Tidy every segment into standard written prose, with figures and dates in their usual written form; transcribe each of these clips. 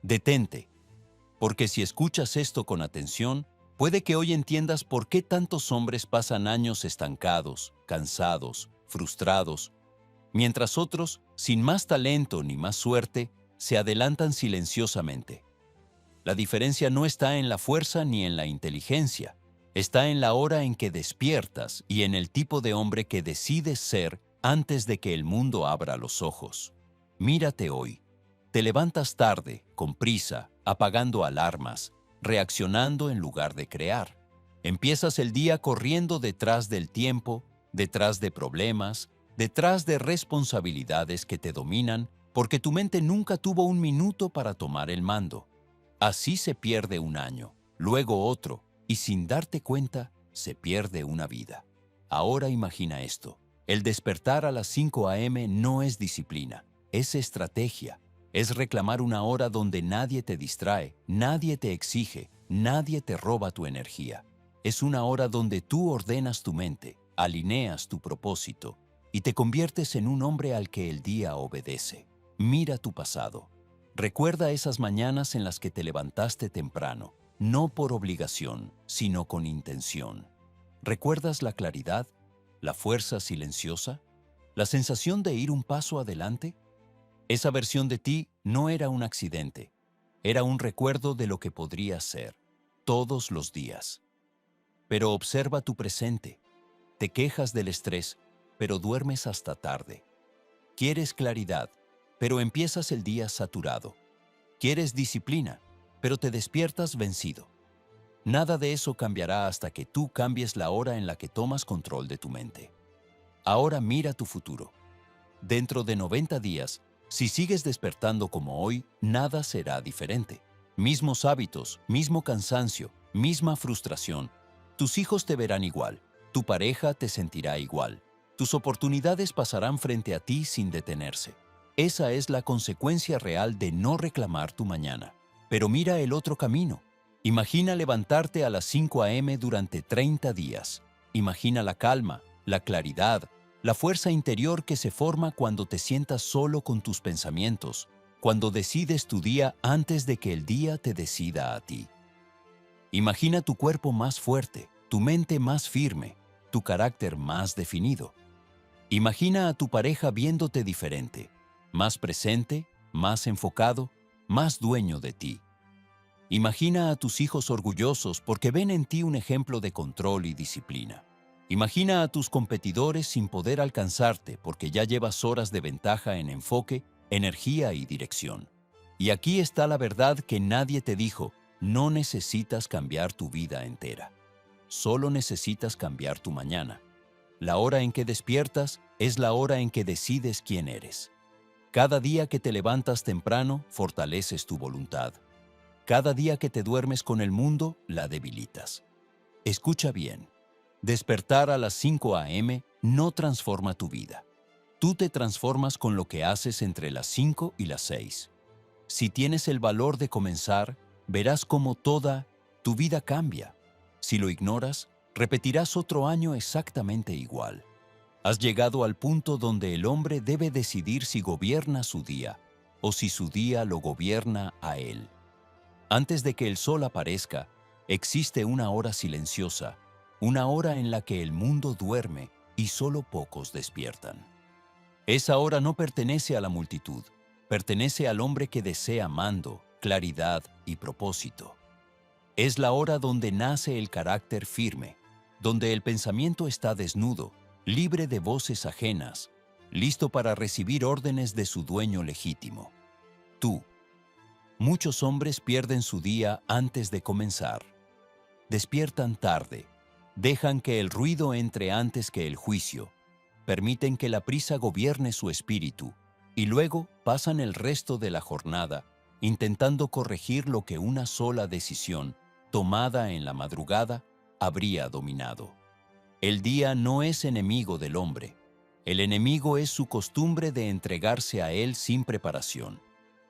Detente, porque si escuchas esto con atención, puede que hoy entiendas por qué tantos hombres pasan años estancados, cansados, frustrados, mientras otros, sin más talento ni más suerte, se adelantan silenciosamente. La diferencia no está en la fuerza ni en la inteligencia, está en la hora en que despiertas y en el tipo de hombre que decides ser antes de que el mundo abra los ojos. Mírate hoy. Te levantas tarde, con prisa, apagando alarmas, reaccionando en lugar de crear. Empiezas el día corriendo detrás del tiempo, detrás de problemas, detrás de responsabilidades que te dominan, porque tu mente nunca tuvo un minuto para tomar el mando. Así se pierde un año, luego otro, y sin darte cuenta, se pierde una vida. Ahora imagina esto. El despertar a las 5 a.m. no es disciplina, es estrategia. Es reclamar una hora donde nadie te distrae, nadie te exige, nadie te roba tu energía. Es una hora donde tú ordenas tu mente, alineas tu propósito y te conviertes en un hombre al que el día obedece. Mira tu pasado. Recuerda esas mañanas en las que te levantaste temprano, no por obligación, sino con intención. ¿Recuerdas la claridad, la fuerza silenciosa, la sensación de ir un paso adelante? Esa versión de ti no era un accidente, era un recuerdo de lo que podría ser, todos los días. Pero observa tu presente. Te quejas del estrés, pero duermes hasta tarde. Quieres claridad, pero empiezas el día saturado. Quieres disciplina, pero te despiertas vencido. Nada de eso cambiará hasta que tú cambies la hora en la que tomas control de tu mente. Ahora mira tu futuro. Dentro de 90 días, si sigues despertando como hoy, nada será diferente. Mismos hábitos, mismo cansancio, misma frustración. Tus hijos te verán igual, tu pareja te sentirá igual. Tus oportunidades pasarán frente a ti sin detenerse. Esa es la consecuencia real de no reclamar tu mañana. Pero mira el otro camino. Imagina levantarte a las 5 a.m. durante 30 días. Imagina la calma, la claridad, la fuerza interior que se forma cuando te sientas solo con tus pensamientos, cuando decides tu día antes de que el día te decida a ti. Imagina tu cuerpo más fuerte, tu mente más firme, tu carácter más definido. Imagina a tu pareja viéndote diferente, más presente, más enfocado, más dueño de ti. Imagina a tus hijos orgullosos porque ven en ti un ejemplo de control y disciplina. Imagina a tus competidores sin poder alcanzarte porque ya llevas horas de ventaja en enfoque, energía y dirección. Y aquí está la verdad que nadie te dijo: no necesitas cambiar tu vida entera. Solo necesitas cambiar tu mañana. La hora en que despiertas es la hora en que decides quién eres. Cada día que te levantas temprano, fortaleces tu voluntad. Cada día que te duermes con el mundo, la debilitas. Escucha bien. Despertar a las 5 a.m. no transforma tu vida. Tú te transformas con lo que haces entre las 5 y las 6. Si tienes el valor de comenzar, verás cómo toda tu vida cambia. Si lo ignoras, repetirás otro año exactamente igual. Has llegado al punto donde el hombre debe decidir si gobierna su día o si su día lo gobierna a él. Antes de que el sol aparezca, existe una hora silenciosa, una hora en la que el mundo duerme y solo pocos despiertan. Esa hora no pertenece a la multitud, pertenece al hombre que desea mando, claridad y propósito. Es la hora donde nace el carácter firme, donde el pensamiento está desnudo, libre de voces ajenas, listo para recibir órdenes de su dueño legítimo. Tú. Muchos hombres pierden su día antes de comenzar. Despiertan tarde, dejan que el ruido entre antes que el juicio, permiten que la prisa gobierne su espíritu y luego pasan el resto de la jornada intentando corregir lo que una sola decisión, tomada en la madrugada, habría dominado. El día no es enemigo del hombre. El enemigo es su costumbre de entregarse a él sin preparación.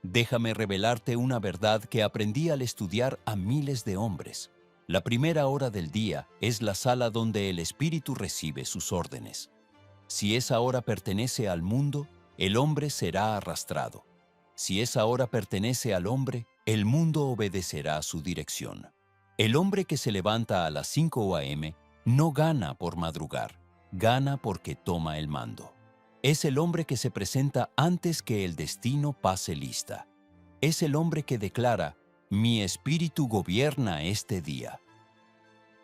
Déjame revelarte una verdad que aprendí al estudiar a miles de hombres. La primera hora del día es la sala donde el espíritu recibe sus órdenes. Si esa hora pertenece al mundo, el hombre será arrastrado. Si esa hora pertenece al hombre, el mundo obedecerá su dirección. El hombre que se levanta a las 5 a.m. no gana por madrugar, gana porque toma el mando. Es el hombre que se presenta antes que el destino pase lista. Es el hombre que declara, mi espíritu gobierna este día.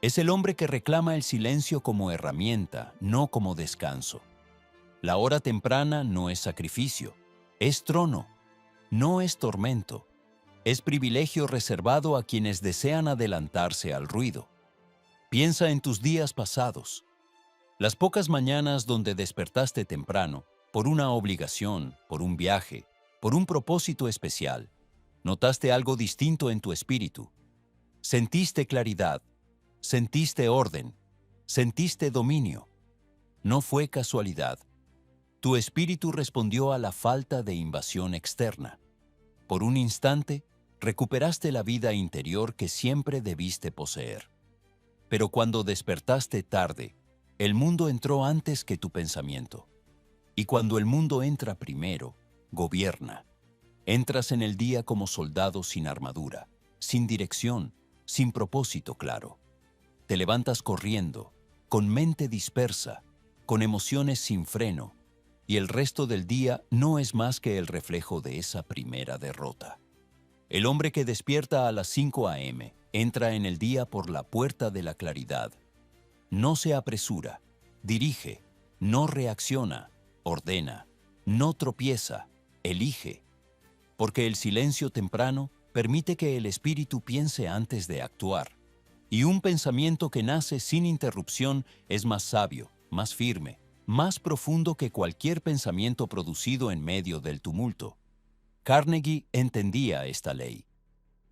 Es el hombre que reclama el silencio como herramienta, no como descanso. La hora temprana no es sacrificio, es trono, no es tormento. Es privilegio reservado a quienes desean adelantarse al ruido. Piensa en tus días pasados. Las pocas mañanas donde despertaste temprano, por una obligación, por un viaje, por un propósito especial. Notaste algo distinto en tu espíritu. Sentiste claridad, sentiste orden, sentiste dominio. No fue casualidad. Tu espíritu respondió a la falta de invasión externa. Por un instante, recuperaste la vida interior que siempre debiste poseer. Pero cuando despertaste tarde, el mundo entró antes que tu pensamiento. Y cuando el mundo entra primero, gobierna. Entras en el día como soldado sin armadura, sin dirección, sin propósito claro. Te levantas corriendo, con mente dispersa, con emociones sin freno, y el resto del día no es más que el reflejo de esa primera derrota. El hombre que despierta a las 5 a.m. entra en el día por la puerta de la claridad. No se apresura, dirige, no reacciona, ordena, no tropieza, elige. Porque el silencio temprano permite que el espíritu piense antes de actuar. Y un pensamiento que nace sin interrupción es más sabio, más firme, más profundo que cualquier pensamiento producido en medio del tumulto. Carnegie entendía esta ley.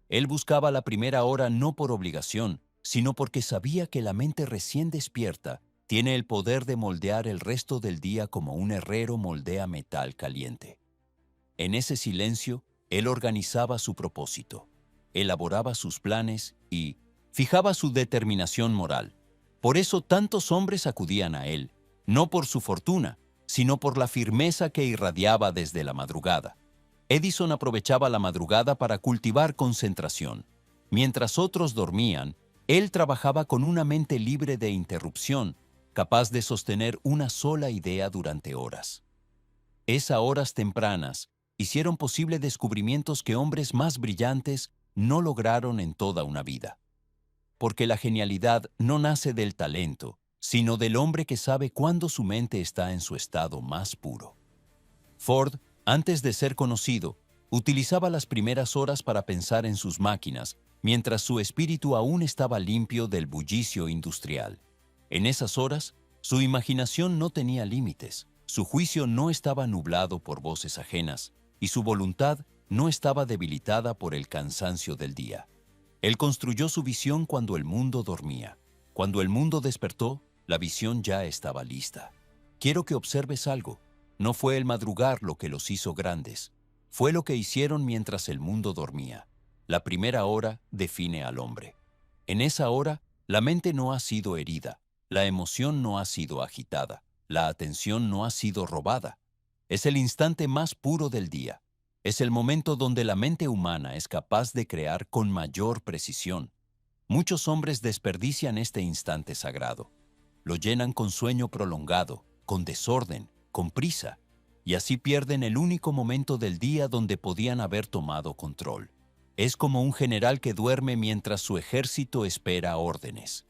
Él buscaba la primera hora no por obligación, sino porque sabía que la mente recién despierta tiene el poder de moldear el resto del día como un herrero moldea metal caliente. En ese silencio, él organizaba su propósito, elaboraba sus planes y fijaba su determinación moral. Por eso tantos hombres acudían a él, no por su fortuna, sino por la firmeza que irradiaba desde la madrugada. Edison aprovechaba la madrugada para cultivar concentración. Mientras otros dormían, él trabajaba con una mente libre de interrupción, capaz de sostener una sola idea durante horas. Esas horas tempranas hicieron posible descubrimientos que hombres más brillantes no lograron en toda una vida. Porque la genialidad no nace del talento, sino del hombre que sabe cuándo su mente está en su estado más puro. Ford, antes de ser conocido, utilizaba las primeras horas para pensar en sus máquinas, mientras su espíritu aún estaba limpio del bullicio industrial. En esas horas, su imaginación no tenía límites, su juicio no estaba nublado por voces ajenas, y su voluntad no estaba debilitada por el cansancio del día. Él construyó su visión cuando el mundo dormía. Cuando el mundo despertó, la visión ya estaba lista. Quiero que observes algo. No fue el madrugar lo que los hizo grandes. Fue lo que hicieron mientras el mundo dormía. La primera hora define al hombre. En esa hora, la mente no ha sido herida, la emoción no ha sido agitada, la atención no ha sido robada. Es el instante más puro del día. Es el momento donde la mente humana es capaz de crear con mayor precisión. Muchos hombres desperdician este instante sagrado. Lo llenan con sueño prolongado, con desorden, con prisa, y así pierden el único momento del día donde podían haber tomado control. Es como un general que duerme mientras su ejército espera órdenes.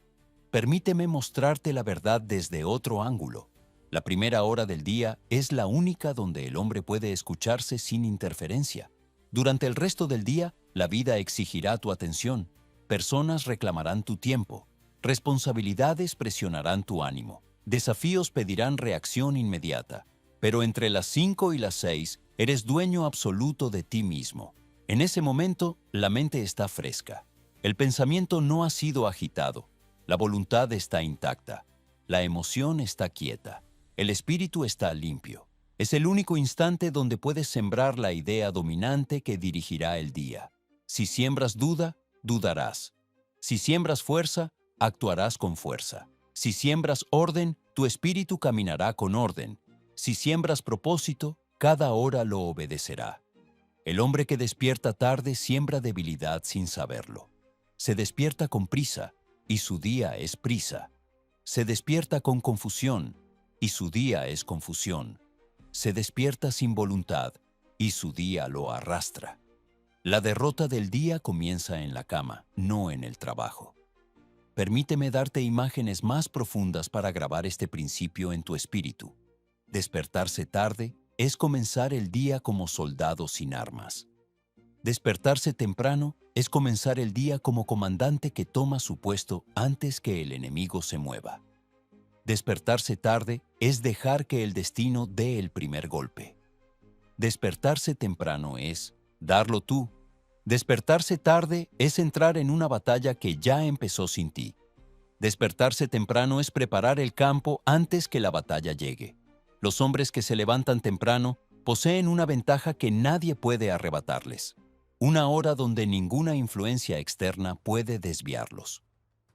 Permíteme mostrarte la verdad desde otro ángulo. La primera hora del día es la única donde el hombre puede escucharse sin interferencia. Durante el resto del día, la vida exigirá tu atención. Personas reclamarán tu tiempo. Responsabilidades presionarán tu ánimo. Desafíos pedirán reacción inmediata. Pero entre las 5 y las 6, eres dueño absoluto de ti mismo. En ese momento, la mente está fresca. El pensamiento no ha sido agitado. La voluntad está intacta. La emoción está quieta. El espíritu está limpio. Es el único instante donde puedes sembrar la idea dominante que dirigirá el día. Si siembras duda, dudarás. Si siembras fuerza, actuarás con fuerza. Si siembras orden, tu espíritu caminará con orden. Si siembras propósito, cada hora lo obedecerá. El hombre que despierta tarde siembra debilidad sin saberlo. Se despierta con prisa, y su día es prisa. Se despierta con confusión, y su día es confusión. Se despierta sin voluntad, y su día lo arrastra. La derrota del día comienza en la cama, no en el trabajo. Permíteme darte imágenes más profundas para grabar este principio en tu espíritu. Despertarse tarde es comenzar el día como soldado sin armas. Despertarse temprano es comenzar el día como comandante que toma su puesto antes que el enemigo se mueva. Despertarse tarde es dejar que el destino dé el primer golpe. Despertarse temprano es darlo tú. Despertarse tarde es entrar en una batalla que ya empezó sin ti. Despertarse temprano es preparar el campo antes que la batalla llegue. Los hombres que se levantan temprano poseen una ventaja que nadie puede arrebatarles. Una hora donde ninguna influencia externa puede desviarlos.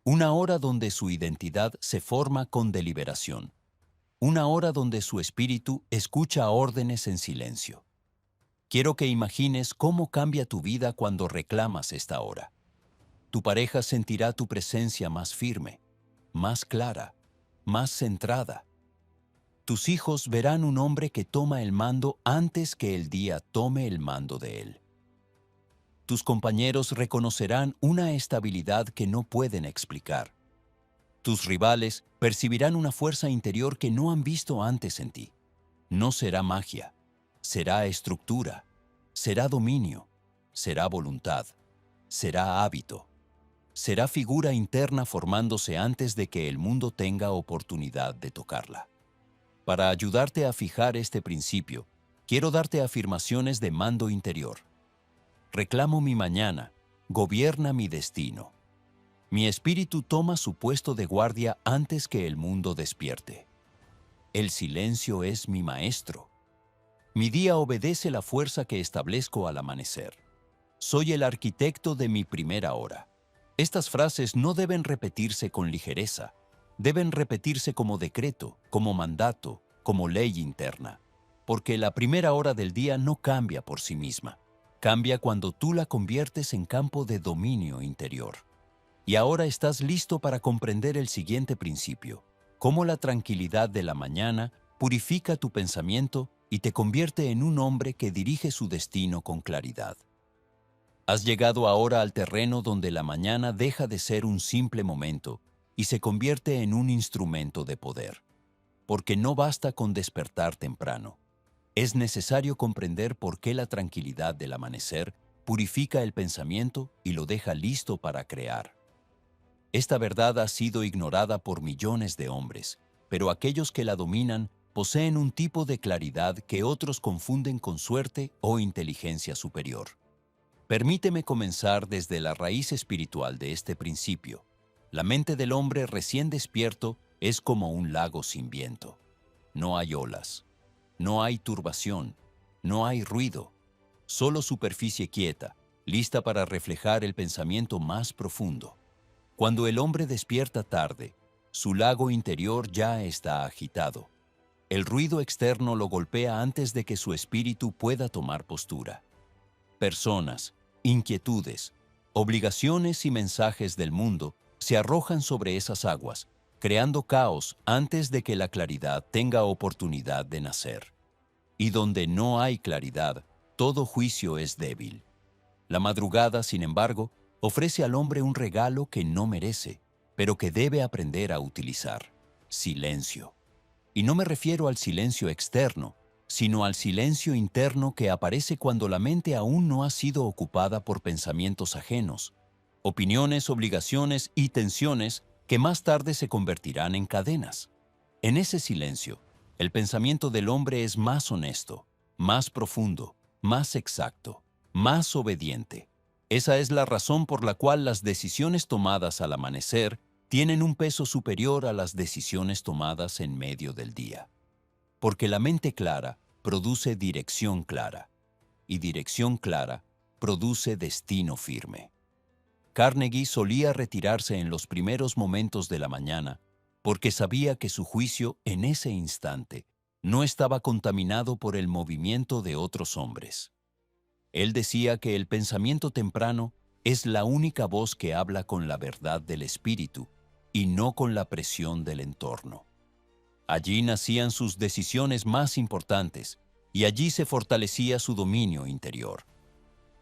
Una hora donde su identidad se forma con deliberación. Una hora donde su espíritu escucha órdenes en silencio. Quiero que imagines cómo cambia tu vida cuando reclamas esta hora. Tu pareja sentirá tu presencia más firme, más clara, más centrada. Tus hijos verán un hombre que toma el mando antes que el día tome el mando de él. Tus compañeros reconocerán una estabilidad que no pueden explicar. Tus rivales percibirán una fuerza interior que no han visto antes en ti. No será magia, será estructura, será dominio, será voluntad, será hábito, será figura interna formándose antes de que el mundo tenga oportunidad de tocarla. Para ayudarte a fijar este principio, quiero darte afirmaciones de mando interior. Reclamo mi mañana, gobierna mi destino. Mi espíritu toma su puesto de guardia antes que el mundo despierte. El silencio es mi maestro. Mi día obedece la fuerza que establezco al amanecer. Soy el arquitecto de mi primera hora. Estas frases no deben repetirse con ligereza. Deben repetirse como decreto, como mandato, como ley interna. Porque la primera hora del día no cambia por sí misma. Cambia cuando tú la conviertes en campo de dominio interior. Y ahora estás listo para comprender el siguiente principio: cómo la tranquilidad de la mañana purifica tu pensamiento y te convierte en un hombre que dirige su destino con claridad. Has llegado ahora al terreno donde la mañana deja de ser un simple momento y se convierte en un instrumento de poder. Porque no basta con despertar temprano. Es necesario comprender por qué la tranquilidad del amanecer purifica el pensamiento y lo deja listo para crear. Esta verdad ha sido ignorada por millones de hombres, pero aquellos que la dominan poseen un tipo de claridad que otros confunden con suerte o inteligencia superior. Permíteme comenzar desde la raíz espiritual de este principio. La mente del hombre recién despierto es como un lago sin viento. No hay olas, no hay turbación, no hay ruido, solo superficie quieta, lista para reflejar el pensamiento más profundo. Cuando el hombre despierta tarde, su lago interior ya está agitado. El ruido externo lo golpea antes de que su espíritu pueda tomar postura. Personas, inquietudes, obligaciones y mensajes del mundo se arrojan sobre esas aguas, creando caos antes de que la claridad tenga oportunidad de nacer. Y donde no hay claridad, todo juicio es débil. La madrugada, sin embargo, ofrece al hombre un regalo que no merece, pero que debe aprender a utilizar: silencio. Y no me refiero al silencio externo, sino al silencio interno que aparece cuando la mente aún no ha sido ocupada por pensamientos ajenos, opiniones, obligaciones y tensiones que más tarde se convertirán en cadenas. En ese silencio, el pensamiento del hombre es más honesto, más profundo, más exacto, más obediente. Esa es la razón por la cual las decisiones tomadas al amanecer tienen un peso superior a las decisiones tomadas en medio del día. Porque la mente clara produce dirección clara, y dirección clara produce destino firme. Carnegie solía retirarse en los primeros momentos de la mañana porque sabía que su juicio en ese instante no estaba contaminado por el movimiento de otros hombres. Él decía que el pensamiento temprano es la única voz que habla con la verdad del espíritu y no con la presión del entorno. Allí nacían sus decisiones más importantes y allí se fortalecía su dominio interior.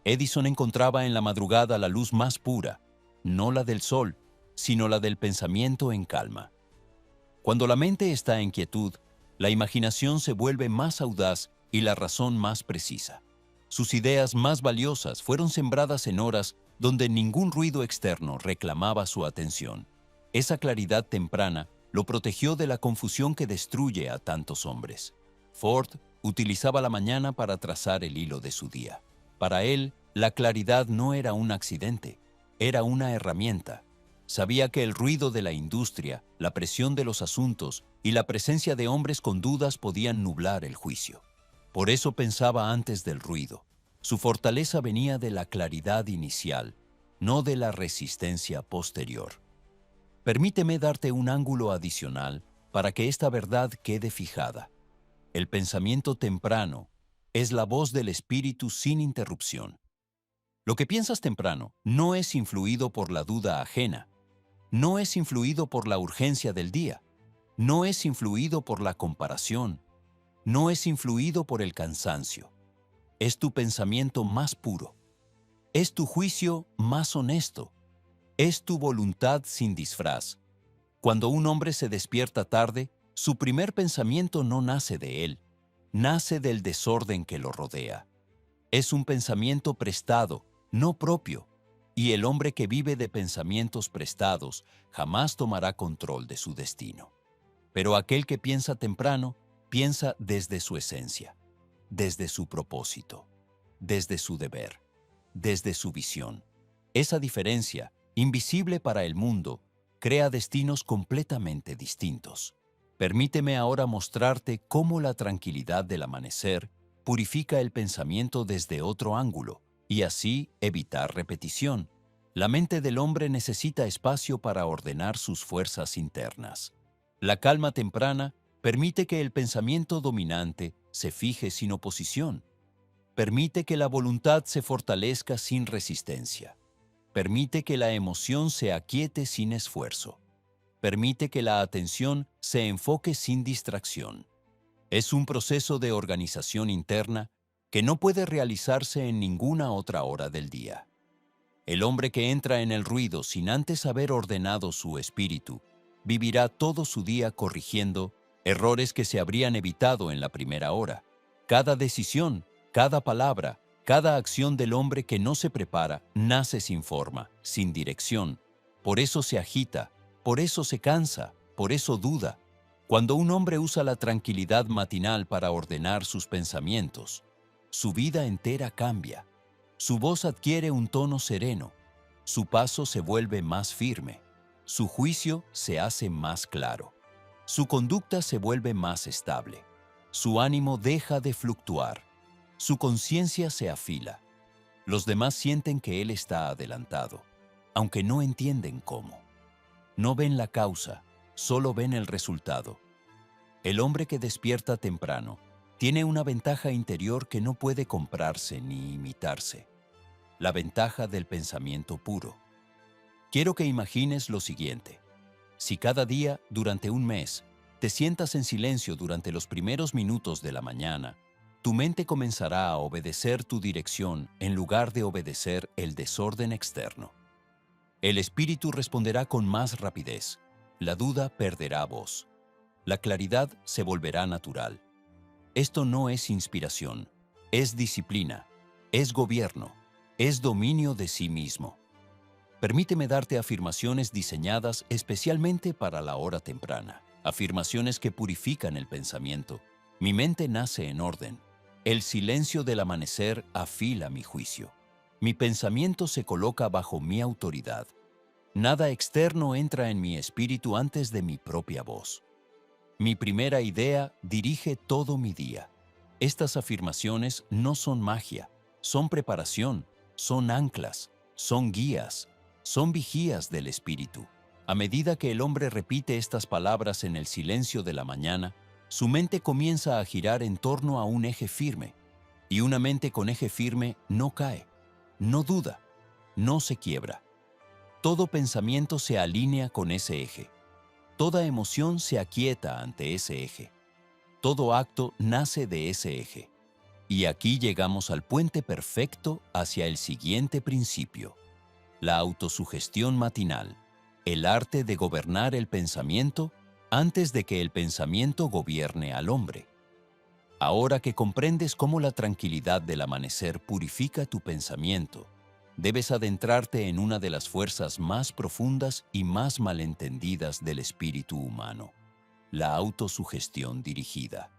Edison encontraba en la madrugada la luz más pura, no la del sol, sino la del pensamiento en calma. Cuando la mente está en quietud, la imaginación se vuelve más audaz y la razón más precisa. Sus ideas más valiosas fueron sembradas en horas donde ningún ruido externo reclamaba su atención. Esa claridad temprana lo protegió de la confusión que destruye a tantos hombres. Ford utilizaba la mañana para trazar el hilo de su día. Para él, la claridad no era un accidente, era una herramienta. Sabía que el ruido de la industria, la presión de los asuntos y la presencia de hombres con dudas podían nublar el juicio. Por eso pensaba antes del ruido. Su fortaleza venía de la claridad inicial, no de la resistencia posterior. Permíteme darte un ángulo adicional para que esta verdad quede fijada. El pensamiento temprano es la voz del espíritu sin interrupción. Lo que piensas temprano no es influido por la duda ajena, no es influido por la urgencia del día, no es influido por la comparación, no es influido por el cansancio. Es tu pensamiento más puro, es tu juicio más honesto, es tu voluntad sin disfraz. Cuando un hombre se despierta tarde, su primer pensamiento no nace de él, nace del desorden que lo rodea. Es un pensamiento prestado, no propio, y el hombre que vive de pensamientos prestados jamás tomará control de su destino. Pero aquel que piensa temprano, piensa desde su esencia, desde su propósito, desde su deber, desde su visión. Esa diferencia, invisible para el mundo, crea destinos completamente distintos. Permíteme ahora mostrarte cómo la tranquilidad del amanecer purifica el pensamiento desde otro ángulo y así evitar repetición. La mente del hombre necesita espacio para ordenar sus fuerzas internas. La calma temprana permite que el pensamiento dominante se fije sin oposición. Permite que la voluntad se fortalezca sin resistencia. Permite que la emoción se aquiete sin esfuerzo. Permite que la atención se enfoque sin distracción. Es un proceso de organización interna que no puede realizarse en ninguna otra hora del día. El hombre que entra en el ruido sin antes haber ordenado su espíritu, vivirá todo su día corrigiendo errores que se habrían evitado en la primera hora. Cada decisión, cada palabra, cada acción del hombre que no se prepara nace sin forma, sin dirección. Por eso se agita, por eso se cansa, por eso duda. Cuando un hombre usa la tranquilidad matinal para ordenar sus pensamientos, su vida entera cambia. Su voz adquiere un tono sereno, su paso se vuelve más firme, su juicio se hace más claro, su conducta se vuelve más estable, su ánimo deja de fluctuar, su conciencia se afila. Los demás sienten que él está adelantado, aunque no entienden cómo. No ven la causa, solo ven el resultado. El hombre que despierta temprano tiene una ventaja interior que no puede comprarse ni imitarse. La ventaja del pensamiento puro. Quiero que imagines lo siguiente. Si cada día, durante un mes, te sientas en silencio durante los primeros minutos de la mañana, tu mente comenzará a obedecer tu dirección en lugar de obedecer el desorden externo. El espíritu responderá con más rapidez. La duda perderá voz. La claridad se volverá natural. Esto no es inspiración, es disciplina, es gobierno, es dominio de sí mismo. Permíteme darte afirmaciones diseñadas especialmente para la hora temprana, afirmaciones que purifican el pensamiento. Mi mente nace en orden. El silencio del amanecer afila mi juicio. Mi pensamiento se coloca bajo mi autoridad. Nada externo entra en mi espíritu antes de mi propia voz. Mi primera idea dirige todo mi día. Estas afirmaciones no son magia, son preparación, son anclas, son guías, son vigías del espíritu. A medida que el hombre repite estas palabras en el silencio de la mañana, su mente comienza a girar en torno a un eje firme. Y una mente con eje firme no cae, no duda, no se quiebra. Todo pensamiento se alinea con ese eje. Toda emoción se aquieta ante ese eje. Todo acto nace de ese eje. Y aquí llegamos al puente perfecto hacia el siguiente principio: la autosugestión matinal, el arte de gobernar el pensamiento antes de que el pensamiento gobierne al hombre. Ahora que comprendes cómo la tranquilidad del amanecer purifica tu pensamiento, debes adentrarte en una de las fuerzas más profundas y más malentendidas del espíritu humano: la autosugestión dirigida.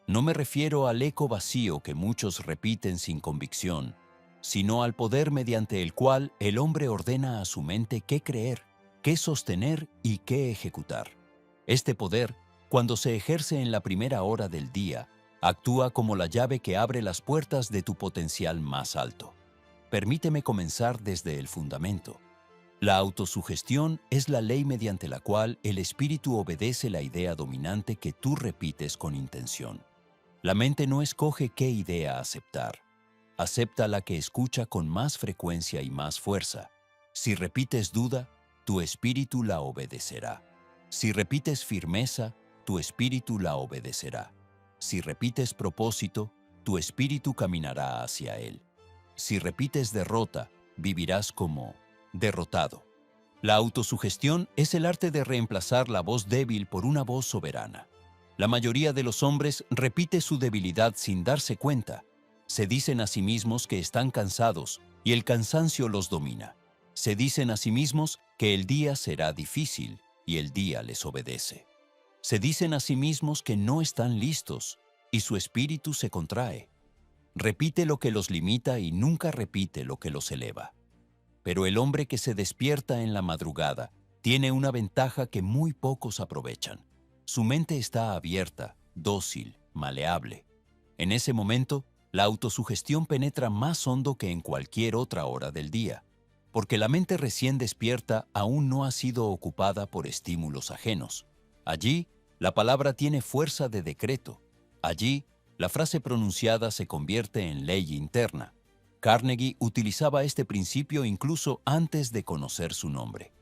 No me refiero al eco vacío que muchos repiten sin convicción, sino al poder mediante el cual el hombre ordena a su mente qué creer, qué sostener y qué ejecutar. Este poder, cuando se ejerce en la primera hora del día, actúa como la llave que abre las puertas de tu potencial más alto. Permíteme comenzar desde el fundamento. La autosugestión es la ley mediante la cual el espíritu obedece la idea dominante que tú repites con intención. La mente no escoge qué idea aceptar. Acepta la que escucha con más frecuencia y más fuerza. Si repites duda, tu espíritu la obedecerá. Si repites firmeza, tu espíritu la obedecerá. Si repites propósito, tu espíritu caminará hacia él. Si repites derrota, vivirás como derrotado. La autosugestión es el arte de reemplazar la voz débil por una voz soberana. La mayoría de los hombres repite su debilidad sin darse cuenta. Se dicen a sí mismos que están cansados y el cansancio los domina. Se dicen a sí mismos que el día será difícil y el día les obedece. Se dicen a sí mismos que no están listos y su espíritu se contrae. Repite lo que los limita y nunca repite lo que los eleva. Pero el hombre que se despierta en la madrugada tiene una ventaja que muy pocos aprovechan. Su mente está abierta, dócil, maleable. En ese momento, la autosugestión penetra más hondo que en cualquier otra hora del día, porque la mente recién despierta aún no ha sido ocupada por estímulos ajenos. Allí, la palabra tiene fuerza de decreto. Allí, la frase pronunciada se convierte en ley interna. Carnegie utilizaba este principio incluso antes de conocer su nombre.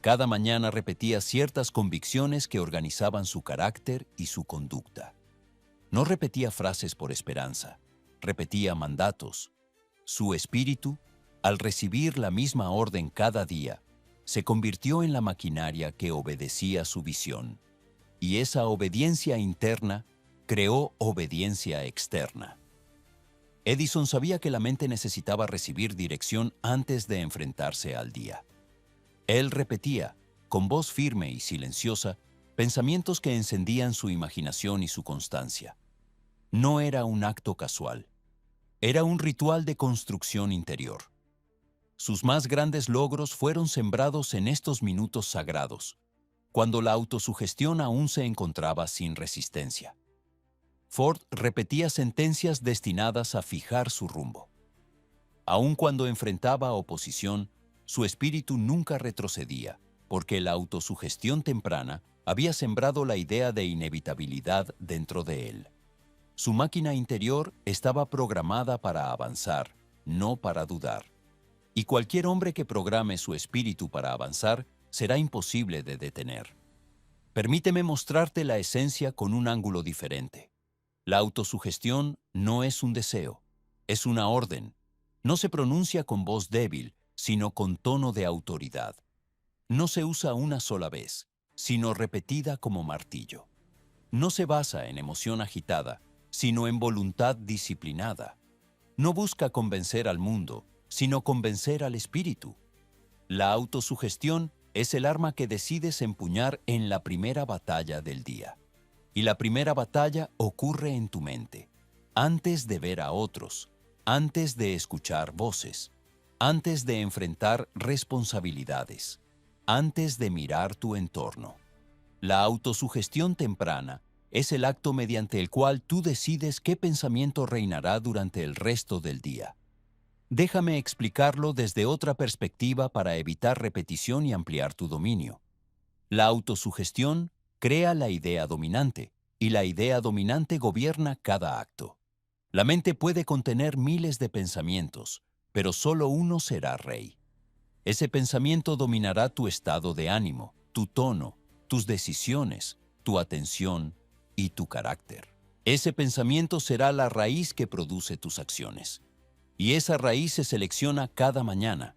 Cada mañana repetía ciertas convicciones que organizaban su carácter y su conducta. No repetía frases por esperanza, repetía mandatos. Su espíritu, al recibir la misma orden cada día, se convirtió en la maquinaria que obedecía su visión. Y esa obediencia interna creó obediencia externa. Edison sabía que la mente necesitaba recibir dirección antes de enfrentarse al día. Él repetía, con voz firme y silenciosa, pensamientos que encendían su imaginación y su constancia. No era un acto casual. Era un ritual de construcción interior. Sus más grandes logros fueron sembrados en estos minutos sagrados, cuando la autosugestión aún se encontraba sin resistencia. Ford repetía sentencias destinadas a fijar su rumbo. Aun cuando enfrentaba oposición, su espíritu nunca retrocedía, porque la autosugestión temprana había sembrado la idea de inevitabilidad dentro de él. Su máquina interior estaba programada para avanzar, no para dudar. Y cualquier hombre que programe su espíritu para avanzar será imposible de detener. Permíteme mostrarte la esencia con un ángulo diferente. La autosugestión no es un deseo, es una orden. No se pronuncia con voz débil, sino con tono de autoridad. No se usa una sola vez, sino repetida como martillo. No se basa en emoción agitada, sino en voluntad disciplinada. No busca convencer al mundo, sino convencer al espíritu. La autosugestión es el arma que decides empuñar en la primera batalla del día. Y la primera batalla ocurre en tu mente, antes de ver a otros, antes de escuchar voces, antes de enfrentar responsabilidades, antes de mirar tu entorno. La autosugestión temprana es el acto mediante el cual tú decides qué pensamiento reinará durante el resto del día. Déjame explicarlo desde otra perspectiva para evitar repetición y ampliar tu dominio. La autosugestión crea la idea dominante, y la idea dominante gobierna cada acto. La mente puede contener miles de pensamientos, pero solo uno será rey. Ese pensamiento dominará tu estado de ánimo, tu tono, tus decisiones, tu atención y tu carácter. Ese pensamiento será la raíz que produce tus acciones. Y esa raíz se selecciona cada mañana.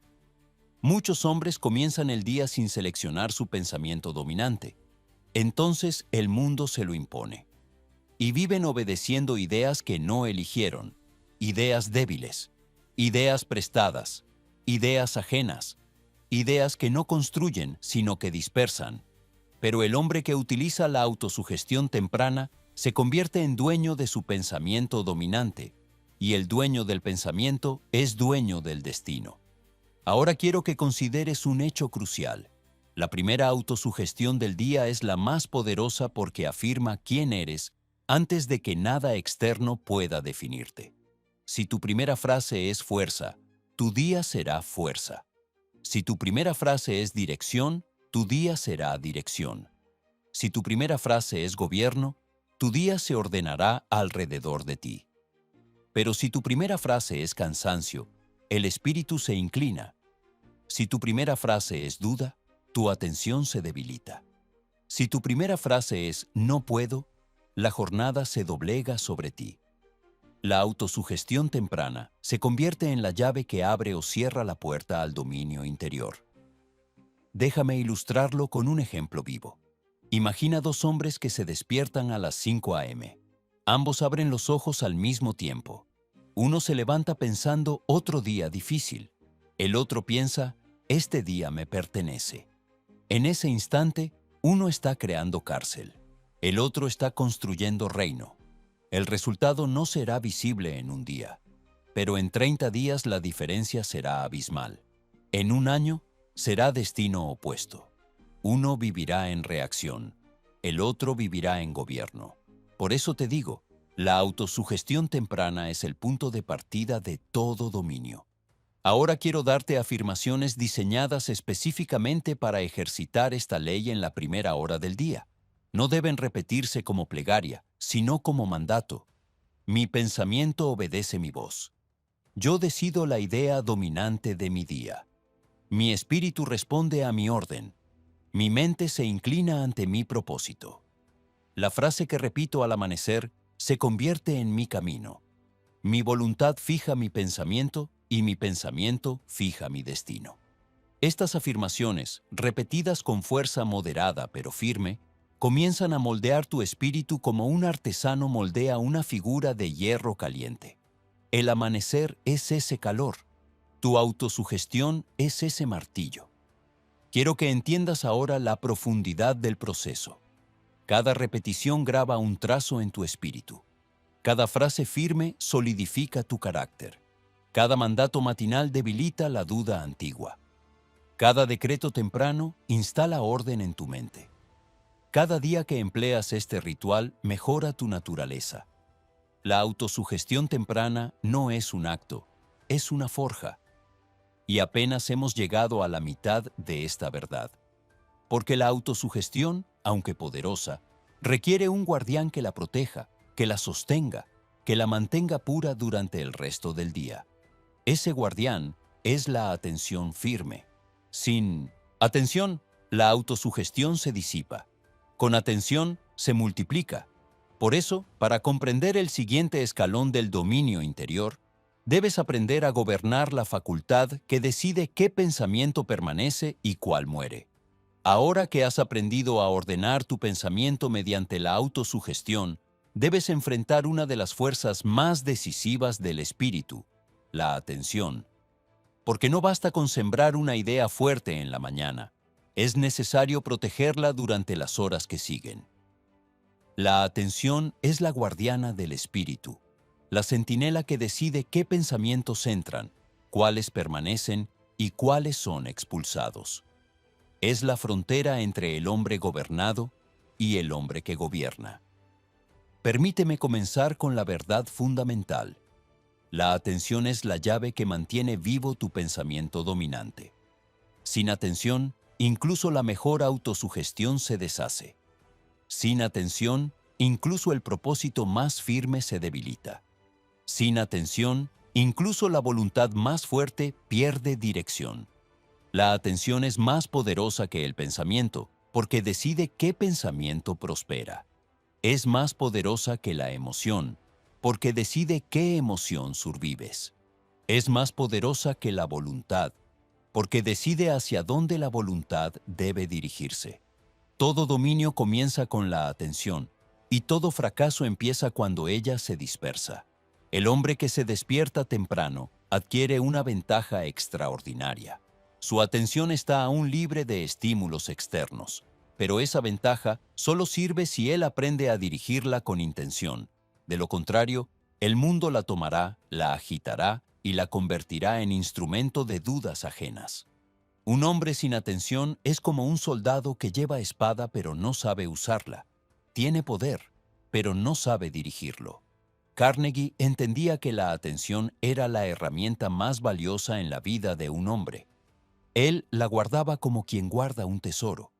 Muchos hombres comienzan el día sin seleccionar su pensamiento dominante. Entonces el mundo se lo impone. Y viven obedeciendo ideas que no eligieron, ideas débiles, ideas prestadas, ideas ajenas, ideas que no construyen, sino que dispersan. Pero el hombre que utiliza la autosugestión temprana se convierte en dueño de su pensamiento dominante, y el dueño del pensamiento es dueño del destino. Ahora quiero que consideres un hecho crucial. La primera autosugestión del día es la más poderosa porque afirma quién eres antes de que nada externo pueda definirte. Si tu primera frase es fuerza, tu día será fuerza. Si tu primera frase es dirección, tu día será dirección. Si tu primera frase es gobierno, tu día se ordenará alrededor de ti. Pero si tu primera frase es cansancio, el espíritu se inclina. Si tu primera frase es duda, tu atención se debilita. Si tu primera frase es no puedo, la jornada se doblega sobre ti. La autosugestión temprana se convierte en la llave que abre o cierra la puerta al dominio interior. Déjame ilustrarlo con un ejemplo vivo. Imagina dos hombres que se despiertan a las 5 a.m. Ambos abren los ojos al mismo tiempo. Uno se levanta pensando otro día difícil. El otro piensa, este día me pertenece. En ese instante, uno está creando cárcel. El otro está construyendo reino. El resultado no será visible en un día, pero en 30 días la diferencia será abismal. En un año será destino opuesto. Uno vivirá en reacción, el otro vivirá en gobierno. Por eso te digo, la autosugestión temprana es el punto de partida de todo dominio. Ahora quiero darte afirmaciones diseñadas específicamente para ejercitar esta ley en la primera hora del día. No deben repetirse como plegaria, sino como mandato. Mi pensamiento obedece mi voz. Yo decido la idea dominante de mi día. Mi espíritu responde a mi orden. Mi mente se inclina ante mi propósito. La frase que repito al amanecer se convierte en mi camino. Mi voluntad fija mi pensamiento y mi pensamiento fija mi destino. Estas afirmaciones, repetidas con fuerza moderada pero firme, comienzan a moldear tu espíritu como un artesano moldea una figura de hierro caliente. El amanecer es ese calor. Tu autosugestión es ese martillo. Quiero que entiendas ahora la profundidad del proceso. Cada repetición graba un trazo en tu espíritu. Cada frase firme solidifica tu carácter. Cada mandato matinal debilita la duda antigua. Cada decreto temprano instala orden en tu mente. Cada día que empleas este ritual mejora tu naturaleza. La autosugestión temprana no es un acto, es una forja. Y apenas hemos llegado a la mitad de esta verdad. Porque la autosugestión, aunque poderosa, requiere un guardián que la proteja, que la sostenga, que la mantenga pura durante el resto del día. Ese guardián es la atención firme. Sin atención, la autosugestión se disipa. Con atención, se multiplica. Por eso, para comprender el siguiente escalón del dominio interior, debes aprender a gobernar la facultad que decide qué pensamiento permanece y cuál muere. Ahora que has aprendido a ordenar tu pensamiento mediante la autosugestión, debes enfrentar una de las fuerzas más decisivas del espíritu, la atención. Porque no basta con sembrar una idea fuerte en la mañana, es necesario protegerla durante las horas que siguen. La atención es la guardiana del espíritu, la centinela que decide qué pensamientos entran, cuáles permanecen y cuáles son expulsados. Es la frontera entre el hombre gobernado y el hombre que gobierna. Permíteme comenzar con la verdad fundamental. La atención es la llave que mantiene vivo tu pensamiento dominante. Sin atención, incluso la mejor autosugestión se deshace. Sin atención, incluso el propósito más firme se debilita. Sin atención, incluso la voluntad más fuerte pierde dirección. La atención es más poderosa que el pensamiento, porque decide qué pensamiento prospera. Es más poderosa que la emoción, porque decide qué emoción survives. Es más poderosa que la voluntad, porque decide hacia dónde la voluntad debe dirigirse. Todo dominio comienza con la atención, y todo fracaso empieza cuando ella se dispersa. El hombre que se despierta temprano adquiere una ventaja extraordinaria. Su atención está aún libre de estímulos externos, pero esa ventaja solo sirve si él aprende a dirigirla con intención. De lo contrario, el mundo la tomará, la agitará y la convertirá en instrumento de dudas ajenas. Un hombre sin atención es como un soldado que lleva espada pero no sabe usarla. Tiene poder, pero no sabe dirigirlo. Carnegie entendía que la atención era la herramienta más valiosa en la vida de un hombre. Él la guardaba como quien guarda un tesoro.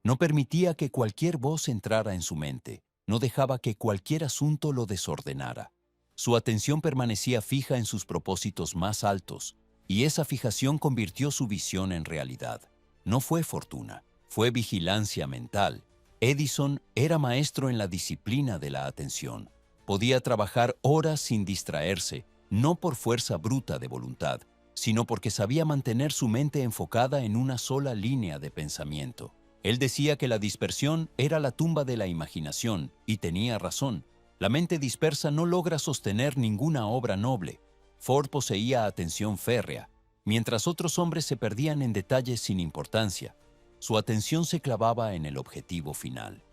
No permitía que cualquier voz entrara en su mente, no dejaba que cualquier asunto lo desordenara. Su atención permanecía fija en sus propósitos más altos, y esa fijación convirtió su visión en realidad. No fue fortuna, fue vigilancia mental. Edison era maestro en la disciplina de la atención. Podía trabajar horas sin distraerse, no por fuerza bruta de voluntad, sino porque sabía mantener su mente enfocada en una sola línea de pensamiento. Él decía que la dispersión era la tumba de la imaginación, y tenía razón. La mente dispersa no logra sostener ninguna obra noble. Ford poseía atención férrea, mientras otros hombres se perdían en detalles sin importancia. Su atención se clavaba en el objetivo final.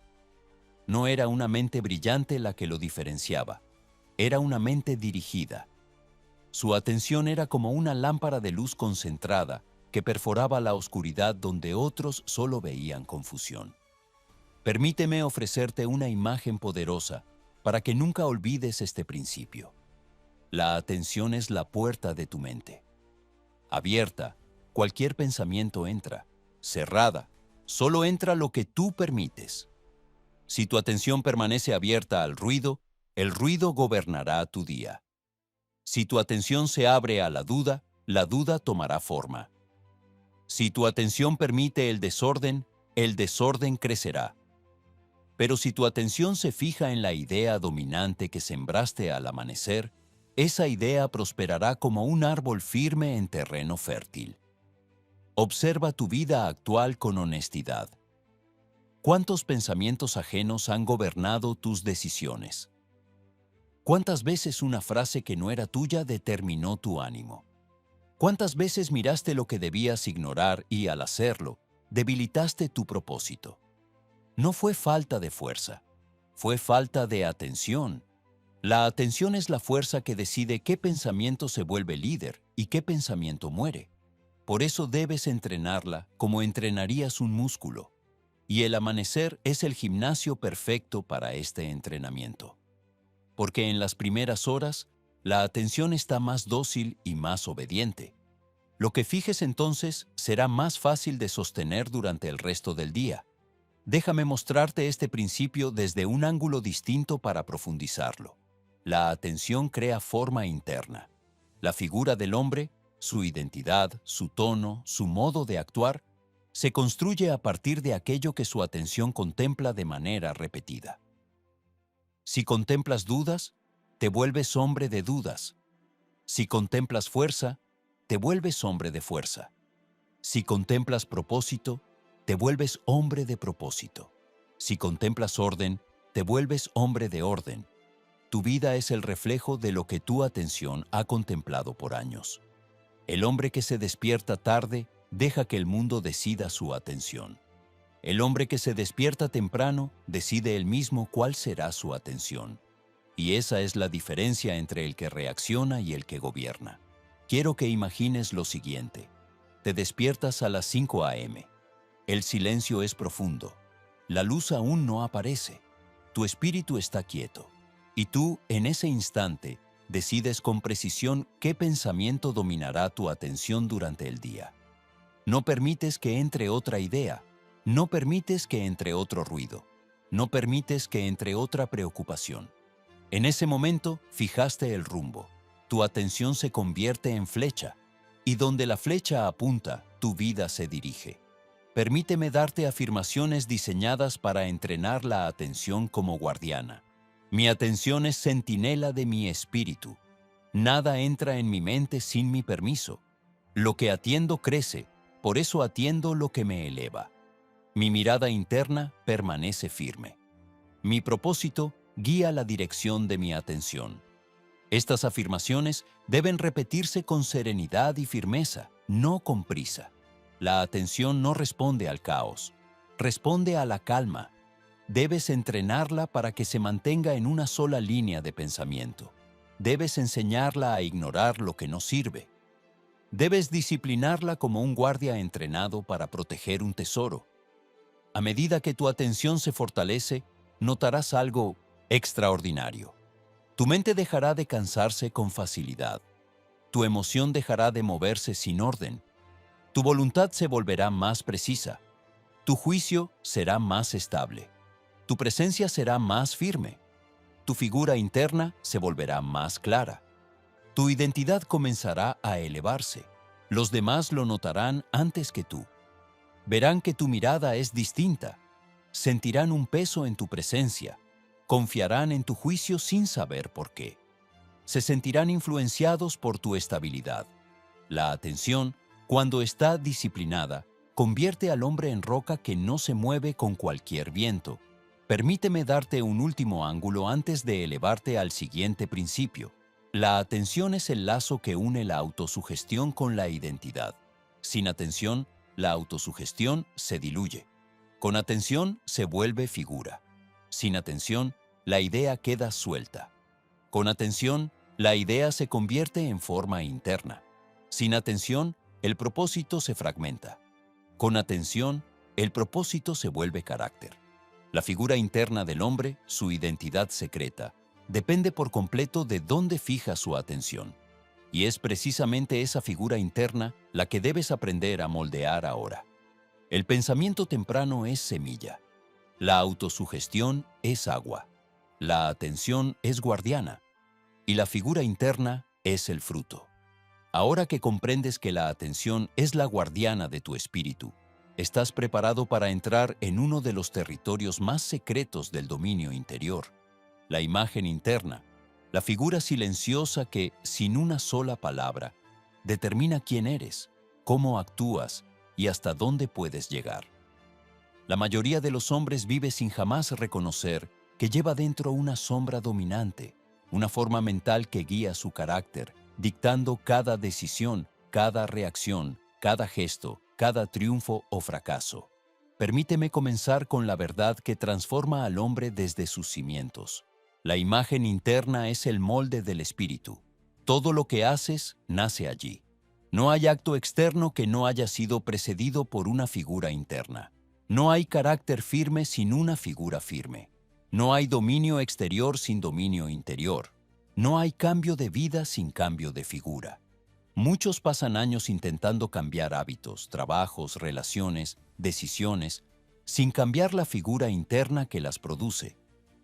No era una mente brillante la que lo diferenciaba, era una mente dirigida. Su atención era como una lámpara de luz concentrada que perforaba la oscuridad donde otros solo veían confusión. Permíteme ofrecerte una imagen poderosa para que nunca olvides este principio. La atención es la puerta de tu mente. Abierta, cualquier pensamiento entra. Cerrada, solo entra lo que tú permites. Si tu atención permanece abierta al ruido, el ruido gobernará tu día. Si tu atención se abre a la duda tomará forma. Si tu atención permite el desorden crecerá. Pero si tu atención se fija en la idea dominante que sembraste al amanecer, esa idea prosperará como un árbol firme en terreno fértil. Observa tu vida actual con honestidad. ¿Cuántos pensamientos ajenos han gobernado tus decisiones? ¿Cuántas veces una frase que no era tuya determinó tu ánimo? ¿Cuántas veces miraste lo que debías ignorar y, al hacerlo, debilitaste tu propósito? No fue falta de fuerza, fue falta de atención. La atención es la fuerza que decide qué pensamiento se vuelve líder y qué pensamiento muere. Por eso debes entrenarla como entrenarías un músculo. Y el amanecer es el gimnasio perfecto para este entrenamiento. Porque en las primeras horas, la atención está más dócil y más obediente. Lo que fijes entonces será más fácil de sostener durante el resto del día. Déjame mostrarte este principio desde un ángulo distinto para profundizarlo. La atención crea forma interna. La figura del hombre, su identidad, su tono, su modo de actuar, se construye a partir de aquello que su atención contempla de manera repetida. Si contemplas dudas, te vuelves hombre de dudas. Si contemplas fuerza, te vuelves hombre de fuerza. Si contemplas propósito, te vuelves hombre de propósito. Si contemplas orden, te vuelves hombre de orden. Tu vida es el reflejo de lo que tu atención ha contemplado por años. El hombre que se despierta tarde deja que el mundo decida su atención. El hombre que se despierta temprano decide él mismo cuál será su atención. Y esa es la diferencia entre el que reacciona y el que gobierna. Quiero que imagines lo siguiente. Te despiertas a las 5 a.m. El silencio es profundo. La luz aún no aparece. Tu espíritu está quieto. Y tú, en ese instante, decides con precisión qué pensamiento dominará tu atención durante el día. No permites que entre otra idea. No permites que entre otro ruido. No permites que entre otra preocupación. En ese momento, fijaste el rumbo. Tu atención se convierte en flecha, y donde la flecha apunta, tu vida se dirige. Permíteme darte afirmaciones diseñadas para entrenar la atención como guardiana. Mi atención es centinela de mi espíritu. Nada entra en mi mente sin mi permiso. Lo que atiendo crece, por eso atiendo lo que me eleva. Mi mirada interna permanece firme. Mi propósito guía la dirección de mi atención. Estas afirmaciones deben repetirse con serenidad y firmeza, no con prisa. La atención no responde al caos, responde a la calma. Debes entrenarla para que se mantenga en una sola línea de pensamiento. Debes enseñarla a ignorar lo que no sirve. Debes disciplinarla como un guardia entrenado para proteger un tesoro. A medida que tu atención se fortalece, notarás algo extraordinario. Tu mente dejará de cansarse con facilidad. Tu emoción dejará de moverse sin orden. Tu voluntad se volverá más precisa. Tu juicio será más estable. Tu presencia será más firme. Tu figura interna se volverá más clara. Tu identidad comenzará a elevarse. Los demás lo notarán antes que tú. Verán que tu mirada es distinta. Sentirán un peso en tu presencia. Confiarán en tu juicio sin saber por qué. Se sentirán influenciados por tu estabilidad. La atención, cuando está disciplinada, convierte al hombre en roca que no se mueve con cualquier viento. Permíteme darte un último ángulo antes de elevarte al siguiente principio. La atención es el lazo que une la autosugestión con la identidad. Sin atención, la autosugestión se diluye. Con atención se vuelve figura. Sin atención, la idea queda suelta. Con atención, la idea se convierte en forma interna. Sin atención, el propósito se fragmenta. Con atención, el propósito se vuelve carácter. La figura interna del hombre, su identidad secreta, depende por completo de dónde fija su atención. Y es precisamente esa figura interna la que debes aprender a moldear ahora. El pensamiento temprano es semilla. La autosugestión es agua. La atención es guardiana. Y la figura interna es el fruto. Ahora que comprendes que la atención es la guardiana de tu espíritu, estás preparado para entrar en uno de los territorios más secretos del dominio interior, la imagen interna, la figura silenciosa que, sin una sola palabra, determina quién eres, cómo actúas y hasta dónde puedes llegar. La mayoría de los hombres vive sin jamás reconocer que lleva dentro una sombra dominante, una forma mental que guía su carácter, dictando cada decisión, cada reacción, cada gesto, cada triunfo o fracaso. Permíteme comenzar con la verdad que transforma al hombre desde sus cimientos. La imagen interna es el molde del espíritu. Todo lo que haces nace allí. No hay acto externo que no haya sido precedido por una figura interna. No hay carácter firme sin una figura firme. No hay dominio exterior sin dominio interior. No hay cambio de vida sin cambio de figura. Muchos pasan años intentando cambiar hábitos, trabajos, relaciones, decisiones, sin cambiar la figura interna que las produce.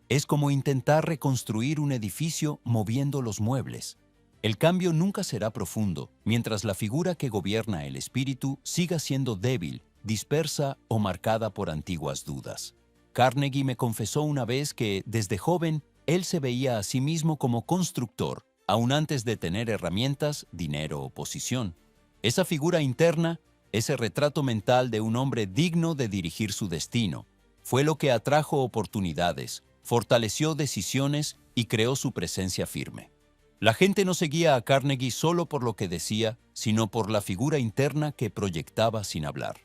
Es como intentar reconstruir un edificio moviendo los muebles. El cambio nunca será profundo mientras la figura que gobierna el espíritu siga siendo débil, dispersa o marcada por antiguas dudas. Carnegie me confesó una vez que, desde joven, él se veía a sí mismo como constructor, aún antes de tener herramientas, dinero o posición. Esa figura interna, ese retrato mental de un hombre digno de dirigir su destino, fue lo que atrajo oportunidades, fortaleció decisiones y creó su presencia firme. La gente no seguía a Carnegie solo por lo que decía, sino por la figura interna que proyectaba sin hablar.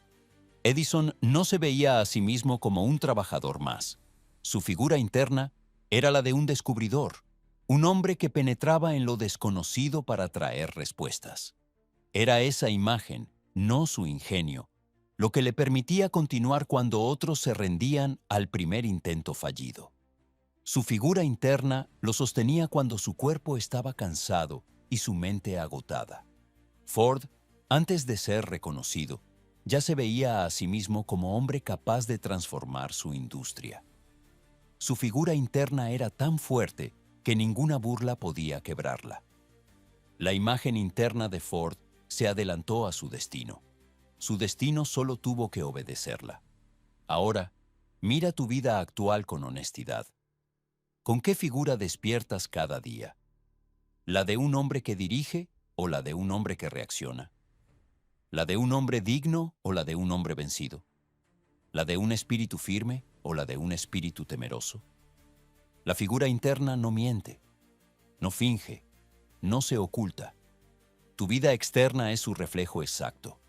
Edison no se veía a sí mismo como un trabajador más. Su figura interna era la de un descubridor, un hombre que penetraba en lo desconocido para traer respuestas. Era esa imagen, no su ingenio, lo que le permitía continuar cuando otros se rendían al primer intento fallido. Su figura interna lo sostenía cuando su cuerpo estaba cansado y su mente agotada. Ford, antes de ser reconocido, ya se veía a sí mismo como hombre capaz de transformar su industria. Su figura interna era tan fuerte que ninguna burla podía quebrarla. La imagen interna de Ford se adelantó a su destino. Su destino solo tuvo que obedecerla. Ahora, mira tu vida actual con honestidad. ¿Con qué figura despiertas cada día? ¿La de un hombre que dirige o la de un hombre que reacciona? ¿La de un hombre digno o la de un hombre vencido? ¿La de un espíritu firme o la de un espíritu temeroso? La figura interna no miente, no finge, no se oculta. Tu vida externa es su reflejo exacto.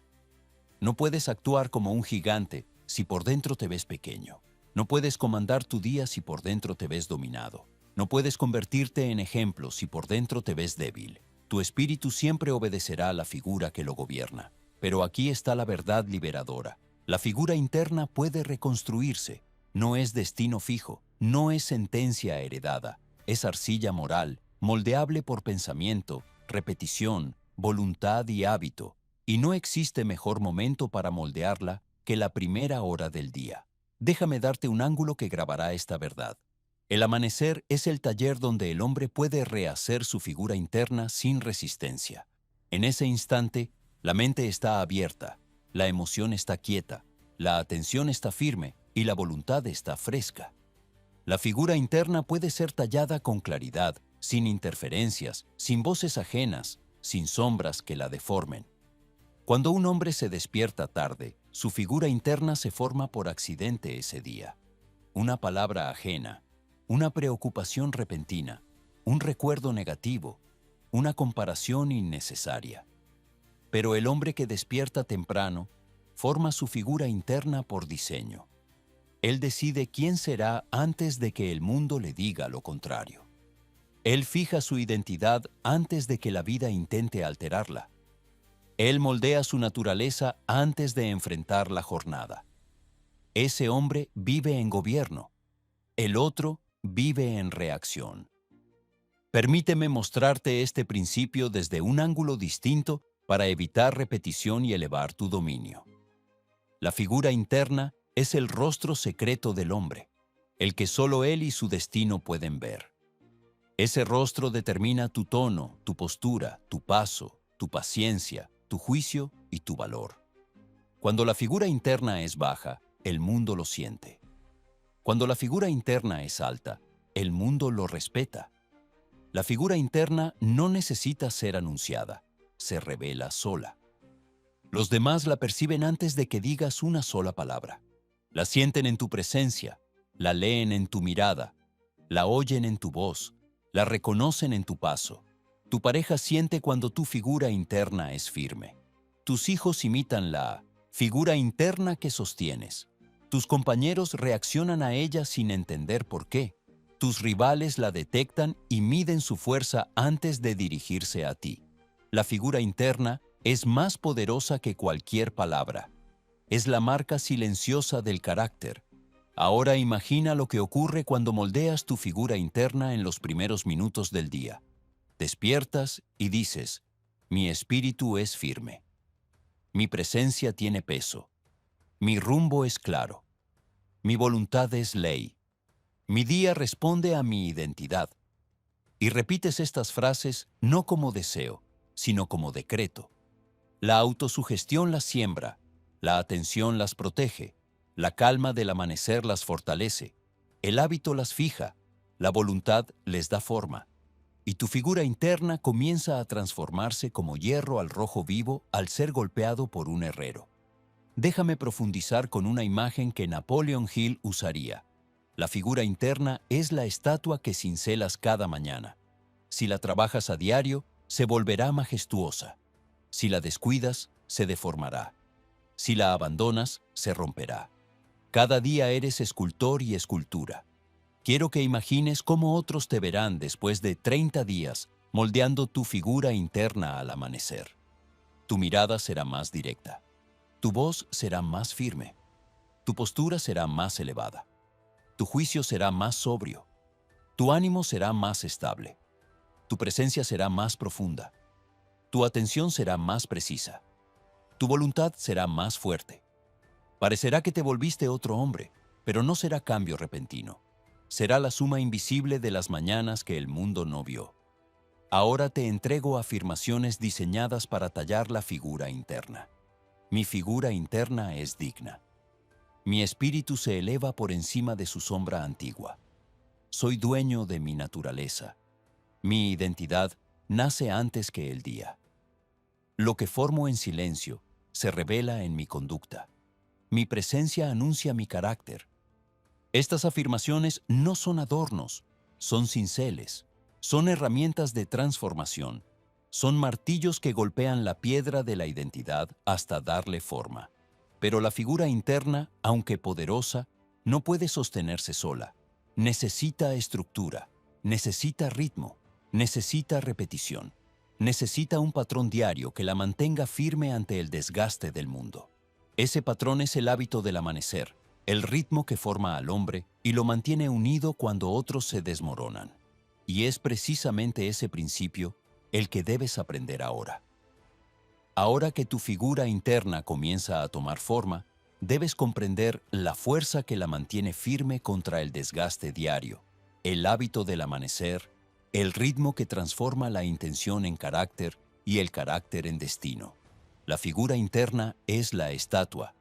No puedes actuar como un gigante si por dentro te ves pequeño. No puedes comandar tu día si por dentro te ves dominado. No puedes convertirte en ejemplo si por dentro te ves débil. Tu espíritu siempre obedecerá a la figura que lo gobierna. Pero aquí está la verdad liberadora. La figura interna puede reconstruirse. No es destino fijo, no es sentencia heredada. Es arcilla moral, moldeable por pensamiento, repetición, voluntad y hábito. Y no existe mejor momento para moldearla que la primera hora del día. Déjame darte un ángulo que grabará esta verdad. El amanecer es el taller donde el hombre puede rehacer su figura interna sin resistencia. En ese instante, la mente está abierta, la emoción está quieta, la atención está firme y la voluntad está fresca. La figura interna puede ser tallada con claridad, sin interferencias, sin voces ajenas, sin sombras que la deformen. Cuando un hombre se despierta tarde, su figura interna se forma por accidente ese día. Una palabra ajena, una preocupación repentina, un recuerdo negativo, una comparación innecesaria. Pero el hombre que despierta temprano forma su figura interna por diseño. Él decide quién será antes de que el mundo le diga lo contrario. Él fija su identidad antes de que la vida intente alterarla. Él moldea su naturaleza antes de enfrentar la jornada. Ese hombre vive en gobierno. El otro vive en reacción. Permíteme mostrarte este principio desde un ángulo distinto para evitar repetición y elevar tu dominio. La figura interna es el rostro secreto del hombre, el que solo él y su destino pueden ver. Ese rostro determina tu tono, tu postura, tu paso, tu paciencia, tu juicio y tu valor. Cuando la figura interna es baja, el mundo lo siente. Cuando la figura interna es alta, el mundo lo respeta. La figura interna no necesita ser anunciada, se revela sola. Los demás la perciben antes de que digas una sola palabra. La sienten en tu presencia, la leen en tu mirada, la oyen en tu voz, la reconocen en tu paso. Tu pareja siente cuando tu figura interna es firme. Tus hijos imitan la figura interna que sostienes. Tus compañeros reaccionan a ella sin entender por qué. Tus rivales la detectan y miden su fuerza antes de dirigirse a ti. La figura interna es más poderosa que cualquier palabra. Es la marca silenciosa del carácter. Ahora imagina lo que ocurre cuando moldeas tu figura interna en los primeros minutos del día. Despiertas y dices, mi espíritu es firme. Mi presencia tiene peso. Mi rumbo es claro. Mi voluntad es ley. Mi día responde a mi identidad. Y repites estas frases no como deseo, sino como decreto. La autosugestión las siembra, la atención las protege, la calma del amanecer las fortalece, el hábito las fija, la voluntad les da forma. Y tu figura interna comienza a transformarse como hierro al rojo vivo al ser golpeado por un herrero. Déjame profundizar con una imagen que Napoleon Hill usaría. La figura interna es la estatua que cincelas cada mañana. Si la trabajas a diario, se volverá majestuosa. Si la descuidas, se deformará. Si la abandonas, se romperá. Cada día eres escultor y escultura. Quiero que imagines cómo otros te verán después de 30 días moldeando tu figura interna al amanecer. Tu mirada será más directa. Tu voz será más firme. Tu postura será más elevada. Tu juicio será más sobrio. Tu ánimo será más estable. Tu presencia será más profunda. Tu atención será más precisa. Tu voluntad será más fuerte. Parecerá que te volviste otro hombre, pero no será cambio repentino. será la suma invisible de las mañanas que el mundo no vio. Ahora te entrego afirmaciones diseñadas para tallar la figura interna. Mi figura interna es digna. Mi espíritu se eleva por encima de su sombra antigua. Soy dueño de mi naturaleza. Mi identidad nace antes que el día. Lo que formo en silencio se revela en mi conducta. Mi presencia anuncia mi carácter. Estas afirmaciones no son adornos, son cinceles, son herramientas de transformación, son martillos que golpean la piedra de la identidad hasta darle forma. Pero la figura interna, aunque poderosa, no puede sostenerse sola. Necesita estructura, necesita ritmo, necesita repetición, necesita un patrón diario que la mantenga firme ante el desgaste del mundo. Ese patrón es el hábito del amanecer, el ritmo que forma al hombre y lo mantiene unido cuando otros se desmoronan. Y es precisamente ese principio el que debes aprender ahora. Ahora que tu figura interna comienza a tomar forma, debes comprender la fuerza que la mantiene firme contra el desgaste diario, el hábito del amanecer, el ritmo que transforma la intención en carácter y el carácter en destino. La figura interna es la estatua.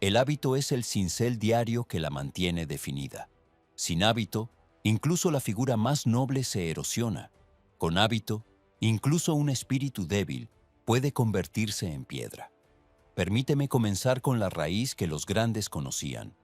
El hábito es el cincel diario que la mantiene definida. Sin hábito, incluso la figura más noble se erosiona. Con hábito, incluso un espíritu débil puede convertirse en piedra. Permíteme comenzar con la raíz que los grandes conocían.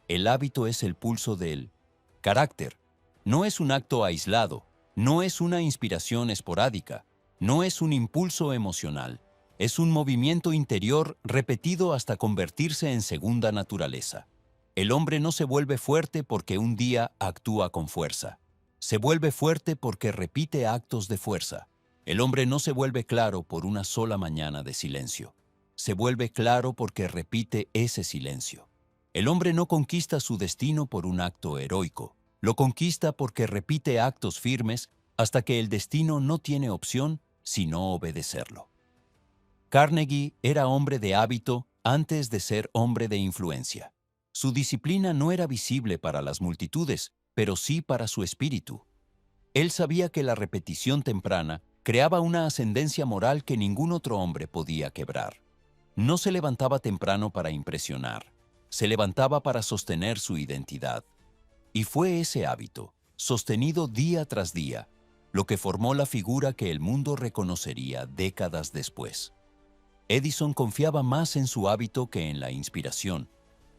El hábito es el pulso del carácter. No es un acto aislado, no es una inspiración esporádica, no es un impulso emocional. Es un movimiento interior repetido hasta convertirse en segunda naturaleza. El hombre no se vuelve fuerte porque un día actúa con fuerza. Se vuelve fuerte porque repite actos de fuerza. El hombre no se vuelve claro por una sola mañana de silencio. Se vuelve claro porque repite ese silencio. El hombre no conquista su destino por un acto heroico. Lo conquista porque repite actos firmes hasta que el destino no tiene opción sino obedecerlo. Carnegie era hombre de hábito antes de ser hombre de influencia. Su disciplina no era visible para las multitudes, pero sí para su espíritu. Él sabía que la repetición temprana creaba una ascendencia moral que ningún otro hombre podía quebrar. No se levantaba temprano para impresionar, se levantaba para sostener su identidad. Y fue ese hábito, sostenido día tras día, lo que formó la figura que el mundo reconocería décadas después. Edison confiaba más en su hábito que en la inspiración.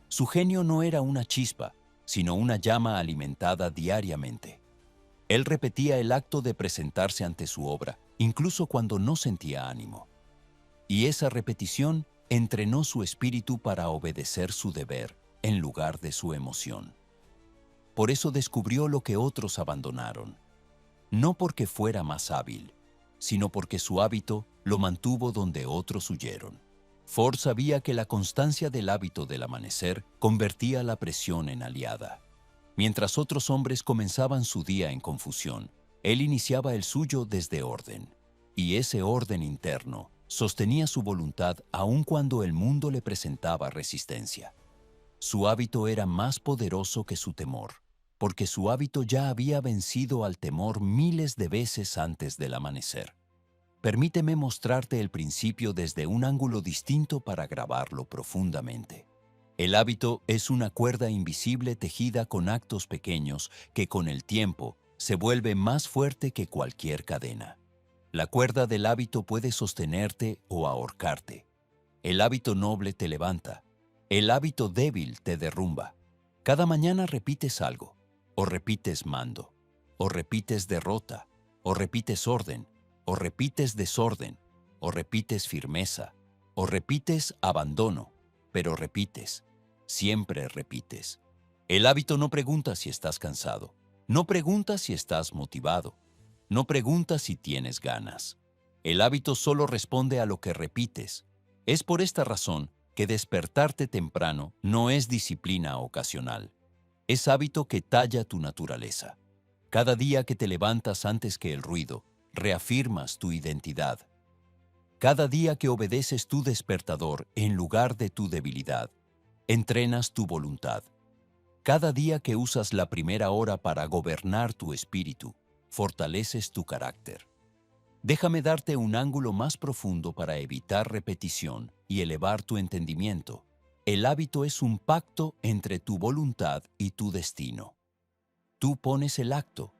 Su genio no era una chispa, sino una llama alimentada diariamente. Él repetía el acto de presentarse ante su obra, incluso cuando no sentía ánimo. Y esa repetición entrenó su espíritu para obedecer su deber en lugar de su emoción. Por eso descubrió lo que otros abandonaron, no porque fuera más hábil, sino porque su hábito lo mantuvo donde otros huyeron. Ford sabía que la constancia del hábito del amanecer convertía la presión en aliada. Mientras otros hombres comenzaban su día en confusión, él iniciaba el suyo desde orden. Y ese orden interno sostenía su voluntad aun cuando el mundo le presentaba resistencia. Su hábito era más poderoso que su temor, porque su hábito ya había vencido al temor miles de veces antes del amanecer. Permíteme mostrarte el principio desde un ángulo distinto para grabarlo profundamente. El hábito es una cuerda invisible tejida con actos pequeños que con el tiempo se vuelve más fuerte que cualquier cadena. La cuerda del hábito puede sostenerte o ahorcarte. El hábito noble te levanta. El hábito débil te derrumba. Cada mañana repites algo, o repites mando, o repites derrota, o repites orden, o repites desorden, o repites firmeza, o repites abandono, pero repites, siempre repites. El hábito no pregunta si estás cansado, no pregunta si estás motivado, no pregunta si tienes ganas. El hábito solo responde a lo que repites. Es por esta razón que despertarte temprano no es disciplina ocasional. Es hábito que talla tu naturaleza. Cada día que te levantas antes que el ruido, reafirmas tu identidad. Cada día que obedeces tu despertador en lugar de tu debilidad, entrenas tu voluntad. cada día que usas la primera hora para gobernar tu espíritu, fortaleces tu carácter. Déjame darte un ángulo más profundo para evitar repetición y elevar tu entendimiento. El hábito es un pacto entre tu voluntad y tu destino. Tú pones el acto,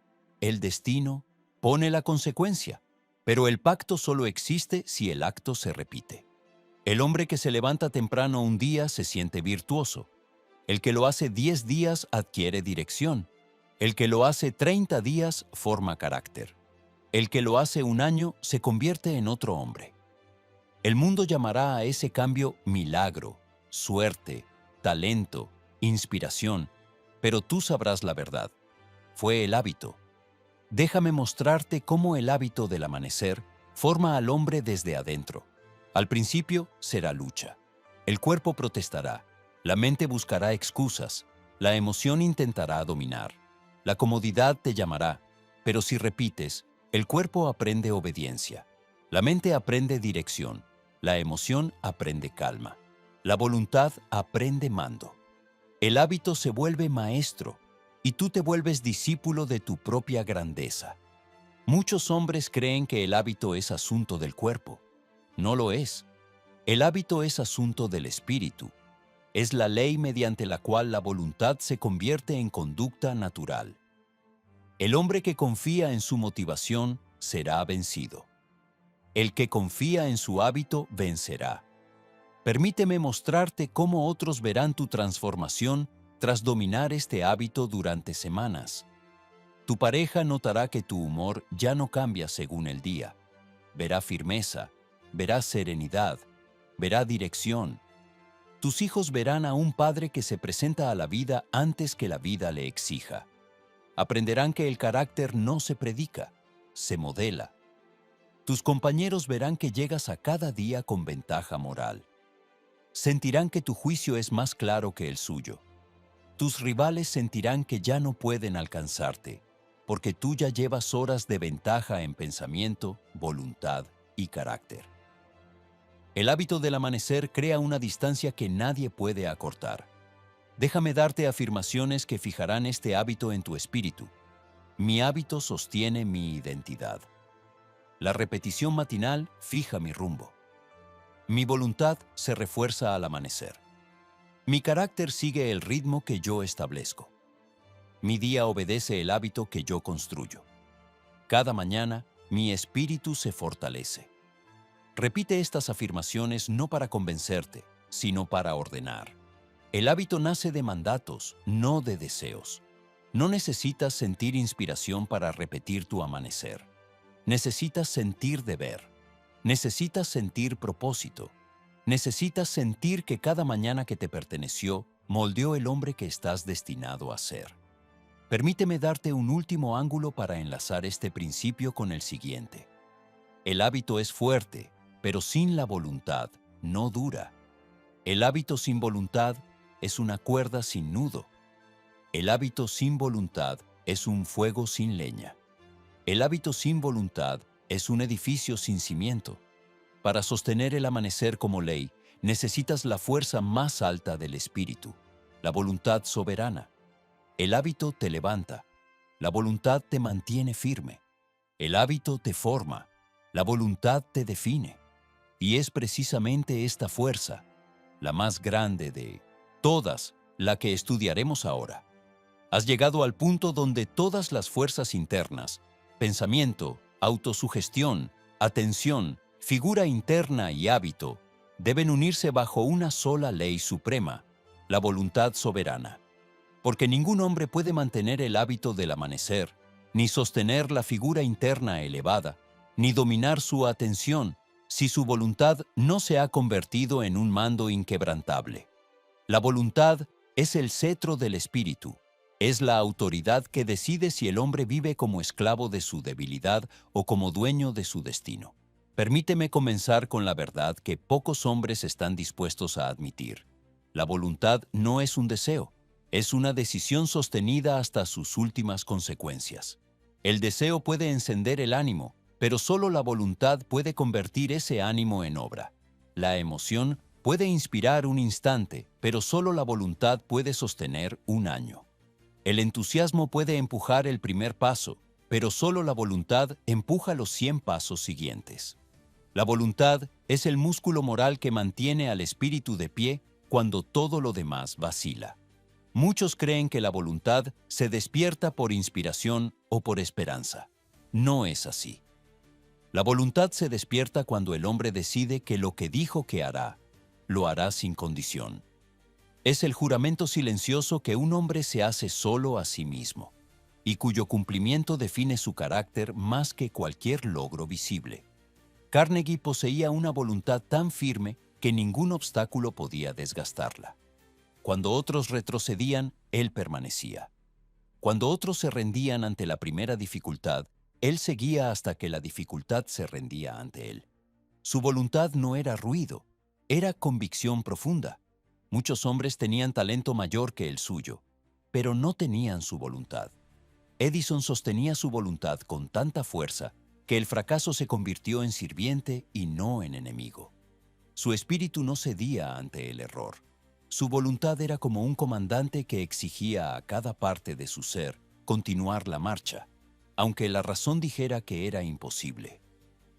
el destino pone la consecuencia, pero el pacto solo existe si el acto se repite. El hombre que se levanta temprano un día se siente virtuoso. El que lo hace 10 días adquiere dirección. El que lo hace 30 días forma carácter. El que lo hace un año se convierte en otro hombre. El mundo llamará a ese cambio milagro, suerte, talento, inspiración, pero tú sabrás la verdad. Fue el hábito. Déjame mostrarte cómo el hábito del amanecer forma al hombre desde adentro. Al principio será lucha. El cuerpo protestará, la mente buscará excusas, la emoción intentará dominar. La comodidad te llamará, pero si repites, el cuerpo aprende obediencia, la mente aprende dirección, la emoción aprende calma, la voluntad aprende mando. El hábito se vuelve maestro y tú te vuelves discípulo de tu propia grandeza. Muchos hombres creen que el hábito es asunto del cuerpo. No lo es. El hábito es asunto del espíritu. Es la ley mediante la cual la voluntad se convierte en conducta natural. El hombre que confía en su motivación será vencido. El que confía en su hábito vencerá. Permíteme mostrarte cómo otros verán tu transformación tras dominar este hábito durante semanas. Tu pareja notará que tu humor ya no cambia según el día. Verá firmeza, verá serenidad, verá dirección. Tus hijos verán a un padre que se presenta a la vida antes que la vida le exija. Aprenderán que el carácter no se predica, se modela. Tus compañeros verán que llegas a cada día con ventaja moral. Sentirán que tu juicio es más claro que el suyo. Tus rivales sentirán que ya no pueden alcanzarte, porque tú ya llevas horas de ventaja en pensamiento, voluntad y carácter. El hábito del amanecer crea una distancia que nadie puede acortar. Déjame darte afirmaciones que fijarán este hábito en tu espíritu. Mi hábito sostiene mi identidad. La repetición matinal fija mi rumbo. Mi voluntad se refuerza al amanecer. Mi carácter sigue el ritmo que yo establezco. Mi día obedece el hábito que yo construyo. Cada mañana, mi espíritu se fortalece. Repite estas afirmaciones no para convencerte, sino para ordenar. El hábito nace de mandatos, no de deseos. No necesitas sentir inspiración para repetir tu amanecer. Necesitas sentir deber. Necesitas sentir propósito. Necesitas sentir que cada mañana que te perteneció moldeó el hombre que estás destinado a ser. Permíteme darte un último ángulo para enlazar este principio con el siguiente. El hábito es fuerte, pero sin la voluntad no dura. El hábito sin voluntad es una cuerda sin nudo. El hábito sin voluntad es un fuego sin leña. El hábito sin voluntad es un edificio sin cimiento. Para sostener el amanecer como ley, necesitas la fuerza más alta del espíritu, la voluntad soberana. El hábito te levanta, la voluntad te mantiene firme. El hábito te forma, la voluntad te define. Y es precisamente esta fuerza, la más grande de todas, la que estudiaremos ahora. Has llegado al punto donde todas las fuerzas internas, pensamiento, autosugestión, atención, figura interna y hábito, deben unirse bajo una sola ley suprema, la voluntad soberana. Porque ningún hombre puede mantener el hábito del amanecer, ni sostener la figura interna elevada, ni dominar su atención, si su voluntad no se ha convertido en un mando inquebrantable. La voluntad es el cetro del espíritu, es la autoridad que decide si el hombre vive como esclavo de su debilidad o como dueño de su destino. Permíteme comenzar con la verdad que pocos hombres están dispuestos a admitir. La voluntad no es un deseo, es una decisión sostenida hasta sus últimas consecuencias. El deseo puede encender el ánimo, pero solo la voluntad puede convertir ese ánimo en obra. La emoción puede inspirar un instante, pero solo la voluntad puede sostener un año. El entusiasmo puede empujar el primer paso, pero solo la voluntad empuja los 100 pasos siguientes. La voluntad es el músculo moral que mantiene al espíritu de pie cuando todo lo demás vacila. Muchos creen que la voluntad se despierta por inspiración o por esperanza. No es así. La voluntad se despierta cuando el hombre decide que lo que dijo que hará, lo hará sin condición. Es el juramento silencioso que un hombre se hace solo a sí mismo, y cuyo cumplimiento define su carácter más que cualquier logro visible. Carnegie poseía una voluntad tan firme que ningún obstáculo podía desgastarla. Cuando otros retrocedían, él permanecía. Cuando otros se rendían ante la primera dificultad, él seguía hasta que la dificultad se rendía ante él. Su voluntad no era ruido, era convicción profunda. Muchos hombres tenían talento mayor que el suyo, pero no tenían su voluntad. Edison sostenía su voluntad con tanta fuerza que el fracaso se convirtió en sirviente y no en enemigo. Su espíritu no cedía ante el error. Su voluntad era como un comandante que exigía a cada parte de su ser continuar la marcha, aunque la razón dijera que era imposible.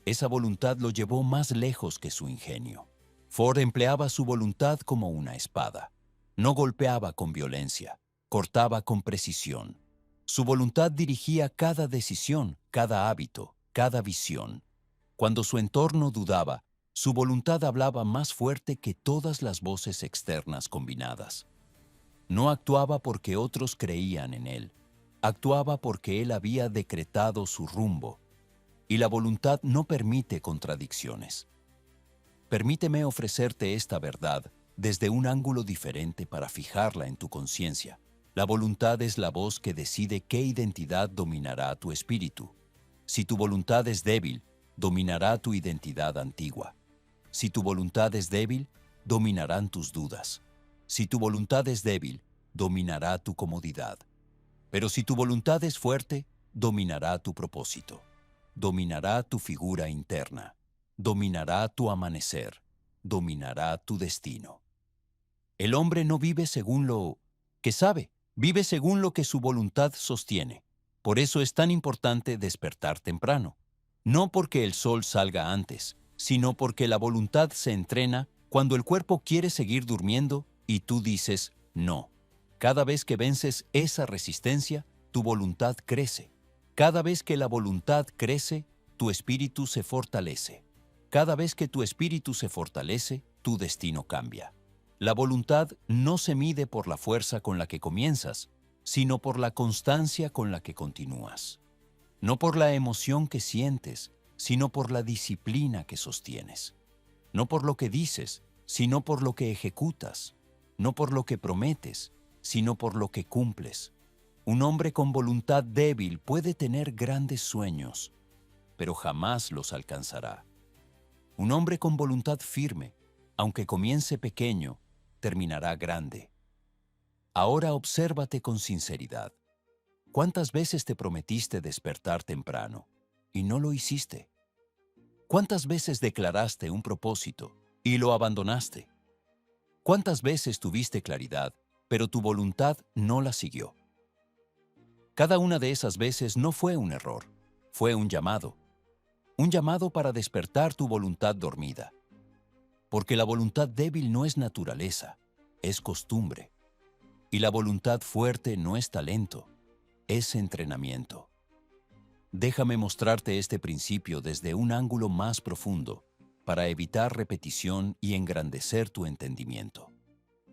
Esa voluntad lo llevó más lejos que su ingenio. Ford empleaba su voluntad como una espada. No golpeaba con violencia, cortaba con precisión. Su voluntad dirigía cada decisión, cada hábito, cada visión. Cuando su entorno dudaba, su voluntad hablaba más fuerte que todas las voces externas combinadas. No actuaba porque otros creían en él. Actuaba porque él había decretado su rumbo. Y la voluntad no permite contradicciones. Permíteme ofrecerte esta verdad desde un ángulo diferente para fijarla en tu conciencia. La voluntad es la voz que decide qué identidad dominará tu espíritu. Si tu voluntad es débil, dominará tu identidad antigua. Si tu voluntad es débil, dominarán tus dudas. Si tu voluntad es débil, dominará tu comodidad. Pero si tu voluntad es fuerte, dominará tu propósito. Dominará tu figura interna. Dominará tu amanecer. Dominará tu destino. El hombre no vive según lo que sabe, vive según lo que su voluntad sostiene. Por eso es tan importante despertar temprano. No porque el sol salga antes, sino porque la voluntad se entrena cuando el cuerpo quiere seguir durmiendo y tú dices no. Cada vez que vences esa resistencia, tu voluntad crece. Cada vez que la voluntad crece, tu espíritu se fortalece. Cada vez que tu espíritu se fortalece, tu destino cambia. La voluntad no se mide por la fuerza con la que comienzas, sino por la constancia con la que continúas. No por la emoción que sientes, sino por la disciplina que sostienes. No por lo que dices, sino por lo que ejecutas. No por lo que prometes, sino por lo que cumples. Un hombre con voluntad débil puede tener grandes sueños, pero jamás los alcanzará. Un hombre con voluntad firme, aunque comience pequeño, terminará grande. Ahora obsérvate con sinceridad. ¿Cuántas veces te prometiste despertar temprano y no lo hiciste? ¿Cuántas veces declaraste un propósito y lo abandonaste? ¿Cuántas veces tuviste claridad, pero tu voluntad no la siguió? Cada una de esas veces no fue un error, fue un llamado para despertar tu voluntad dormida. Porque la voluntad débil no es naturaleza, es costumbre. Y la voluntad fuerte no es talento, es entrenamiento. Déjame mostrarte este principio desde un ángulo más profundo para evitar repetición y engrandecer tu entendimiento.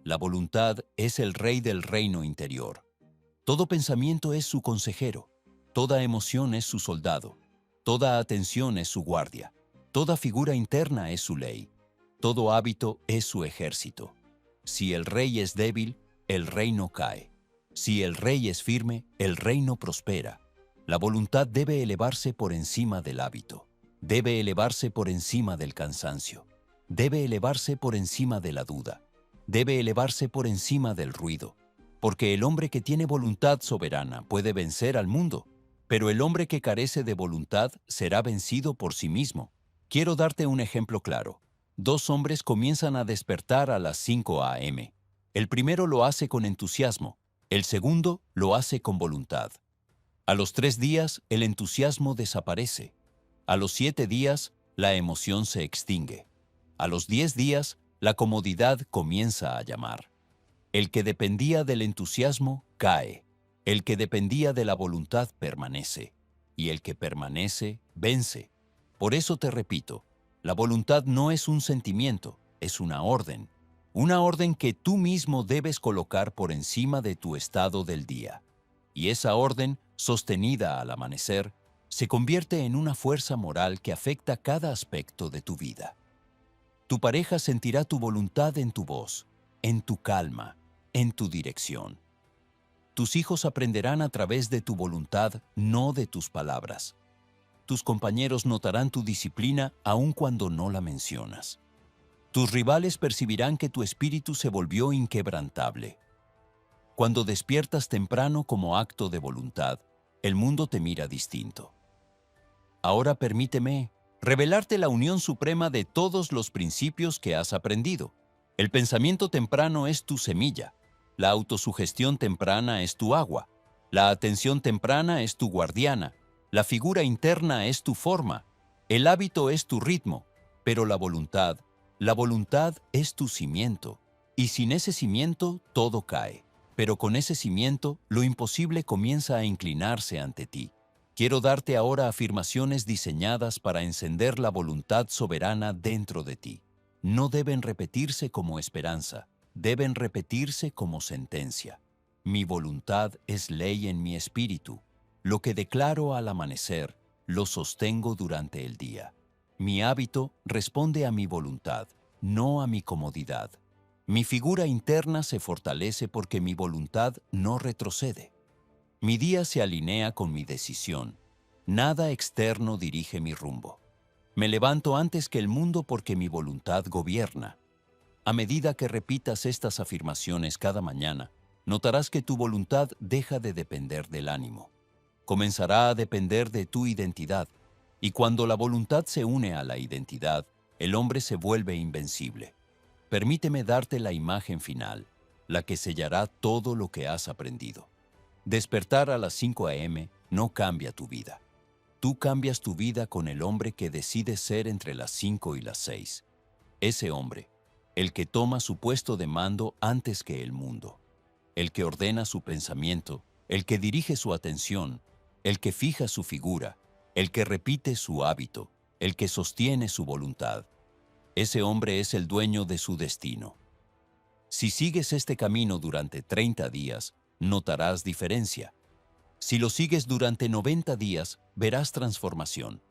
La voluntad es el rey del reino interior. Todo pensamiento es su consejero, toda emoción es su soldado, toda atención es su guardia, toda figura interna es su ley, todo hábito es su ejército. Si el rey es débil, el reino cae. Si el rey es firme, el reino prospera. La voluntad debe elevarse por encima del hábito, debe elevarse por encima del cansancio, debe elevarse por encima de la duda, debe elevarse por encima del ruido. Porque el hombre que tiene voluntad soberana puede vencer al mundo, pero el hombre que carece de voluntad será vencido por sí mismo. Quiero darte un ejemplo claro. Dos hombres comienzan a despertar a las 5 a.m. El primero lo hace con entusiasmo, el segundo lo hace con voluntad. A los 3 días, el entusiasmo desaparece. A los 7 días, la emoción se extingue. A los 10 días, la comodidad comienza a llamar. El que dependía del entusiasmo cae. El que dependía de la voluntad permanece. Y el que permanece, vence. Por eso te repito, la voluntad no es un sentimiento, es una orden. Una orden que tú mismo debes colocar por encima de tu estado del día. Y esa orden, sostenida al amanecer, se convierte en una fuerza moral que afecta cada aspecto de tu vida. Tu pareja sentirá tu voluntad en tu voz, en tu calma, en tu dirección. Tus hijos aprenderán a través de tu voluntad, no de tus palabras. Tus compañeros notarán tu disciplina aun cuando no la mencionas. Tus rivales percibirán que tu espíritu se volvió inquebrantable. Cuando despiertas temprano como acto de voluntad, el mundo te mira distinto. Ahora permíteme revelarte la unión suprema de todos los principios que has aprendido. El pensamiento temprano es tu semilla, la autosugestión temprana es tu agua, la atención temprana es tu guardiana, la figura interna es tu forma, el hábito es tu ritmo, pero la voluntad es tu cimiento, y sin ese cimiento todo cae. Pero con ese cimiento, lo imposible comienza a inclinarse ante ti. Quiero darte ahora afirmaciones diseñadas para encender la voluntad soberana dentro de ti. No deben repetirse como esperanza, deben repetirse como sentencia. Mi voluntad es ley en mi espíritu. Lo que declaro al amanecer, lo sostengo durante el día. Mi hábito responde a mi voluntad, no a mi comodidad. Mi figura interna se fortalece porque mi voluntad no retrocede. Mi día se alinea con mi decisión. Nada externo dirige mi rumbo. Me levanto antes que el mundo porque mi voluntad gobierna. A medida que repitas estas afirmaciones cada mañana, notarás que tu voluntad deja de depender del ánimo. Comenzará a depender de tu identidad, y cuando la voluntad se une a la identidad, el hombre se vuelve invencible. Permíteme darte la imagen final, la que sellará todo lo que has aprendido. Despertar a las 5 a.m. no cambia tu vida. Tú cambias tu vida con el hombre que decide ser entre las 5 y las 6. Ese hombre, el que toma su puesto de mando antes que el mundo, el que ordena su pensamiento, el que dirige su atención, el que fija su figura, el que repite su hábito, el que sostiene su voluntad. Ese hombre es el dueño de su destino. Si sigues este camino durante 30 días, notarás diferencia. Si lo sigues durante 90 días, verás transformación.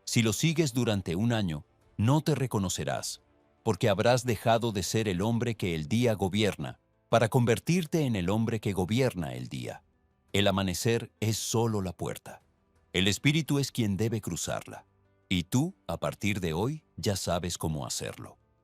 Si lo sigues durante un año, no te reconocerás, porque habrás dejado de ser el hombre que el día gobierna, para convertirte en el hombre que gobierna el día. El amanecer es solo la puerta. El espíritu es quien debe cruzarla. Y tú, a partir de hoy, ya sabes cómo hacerlo.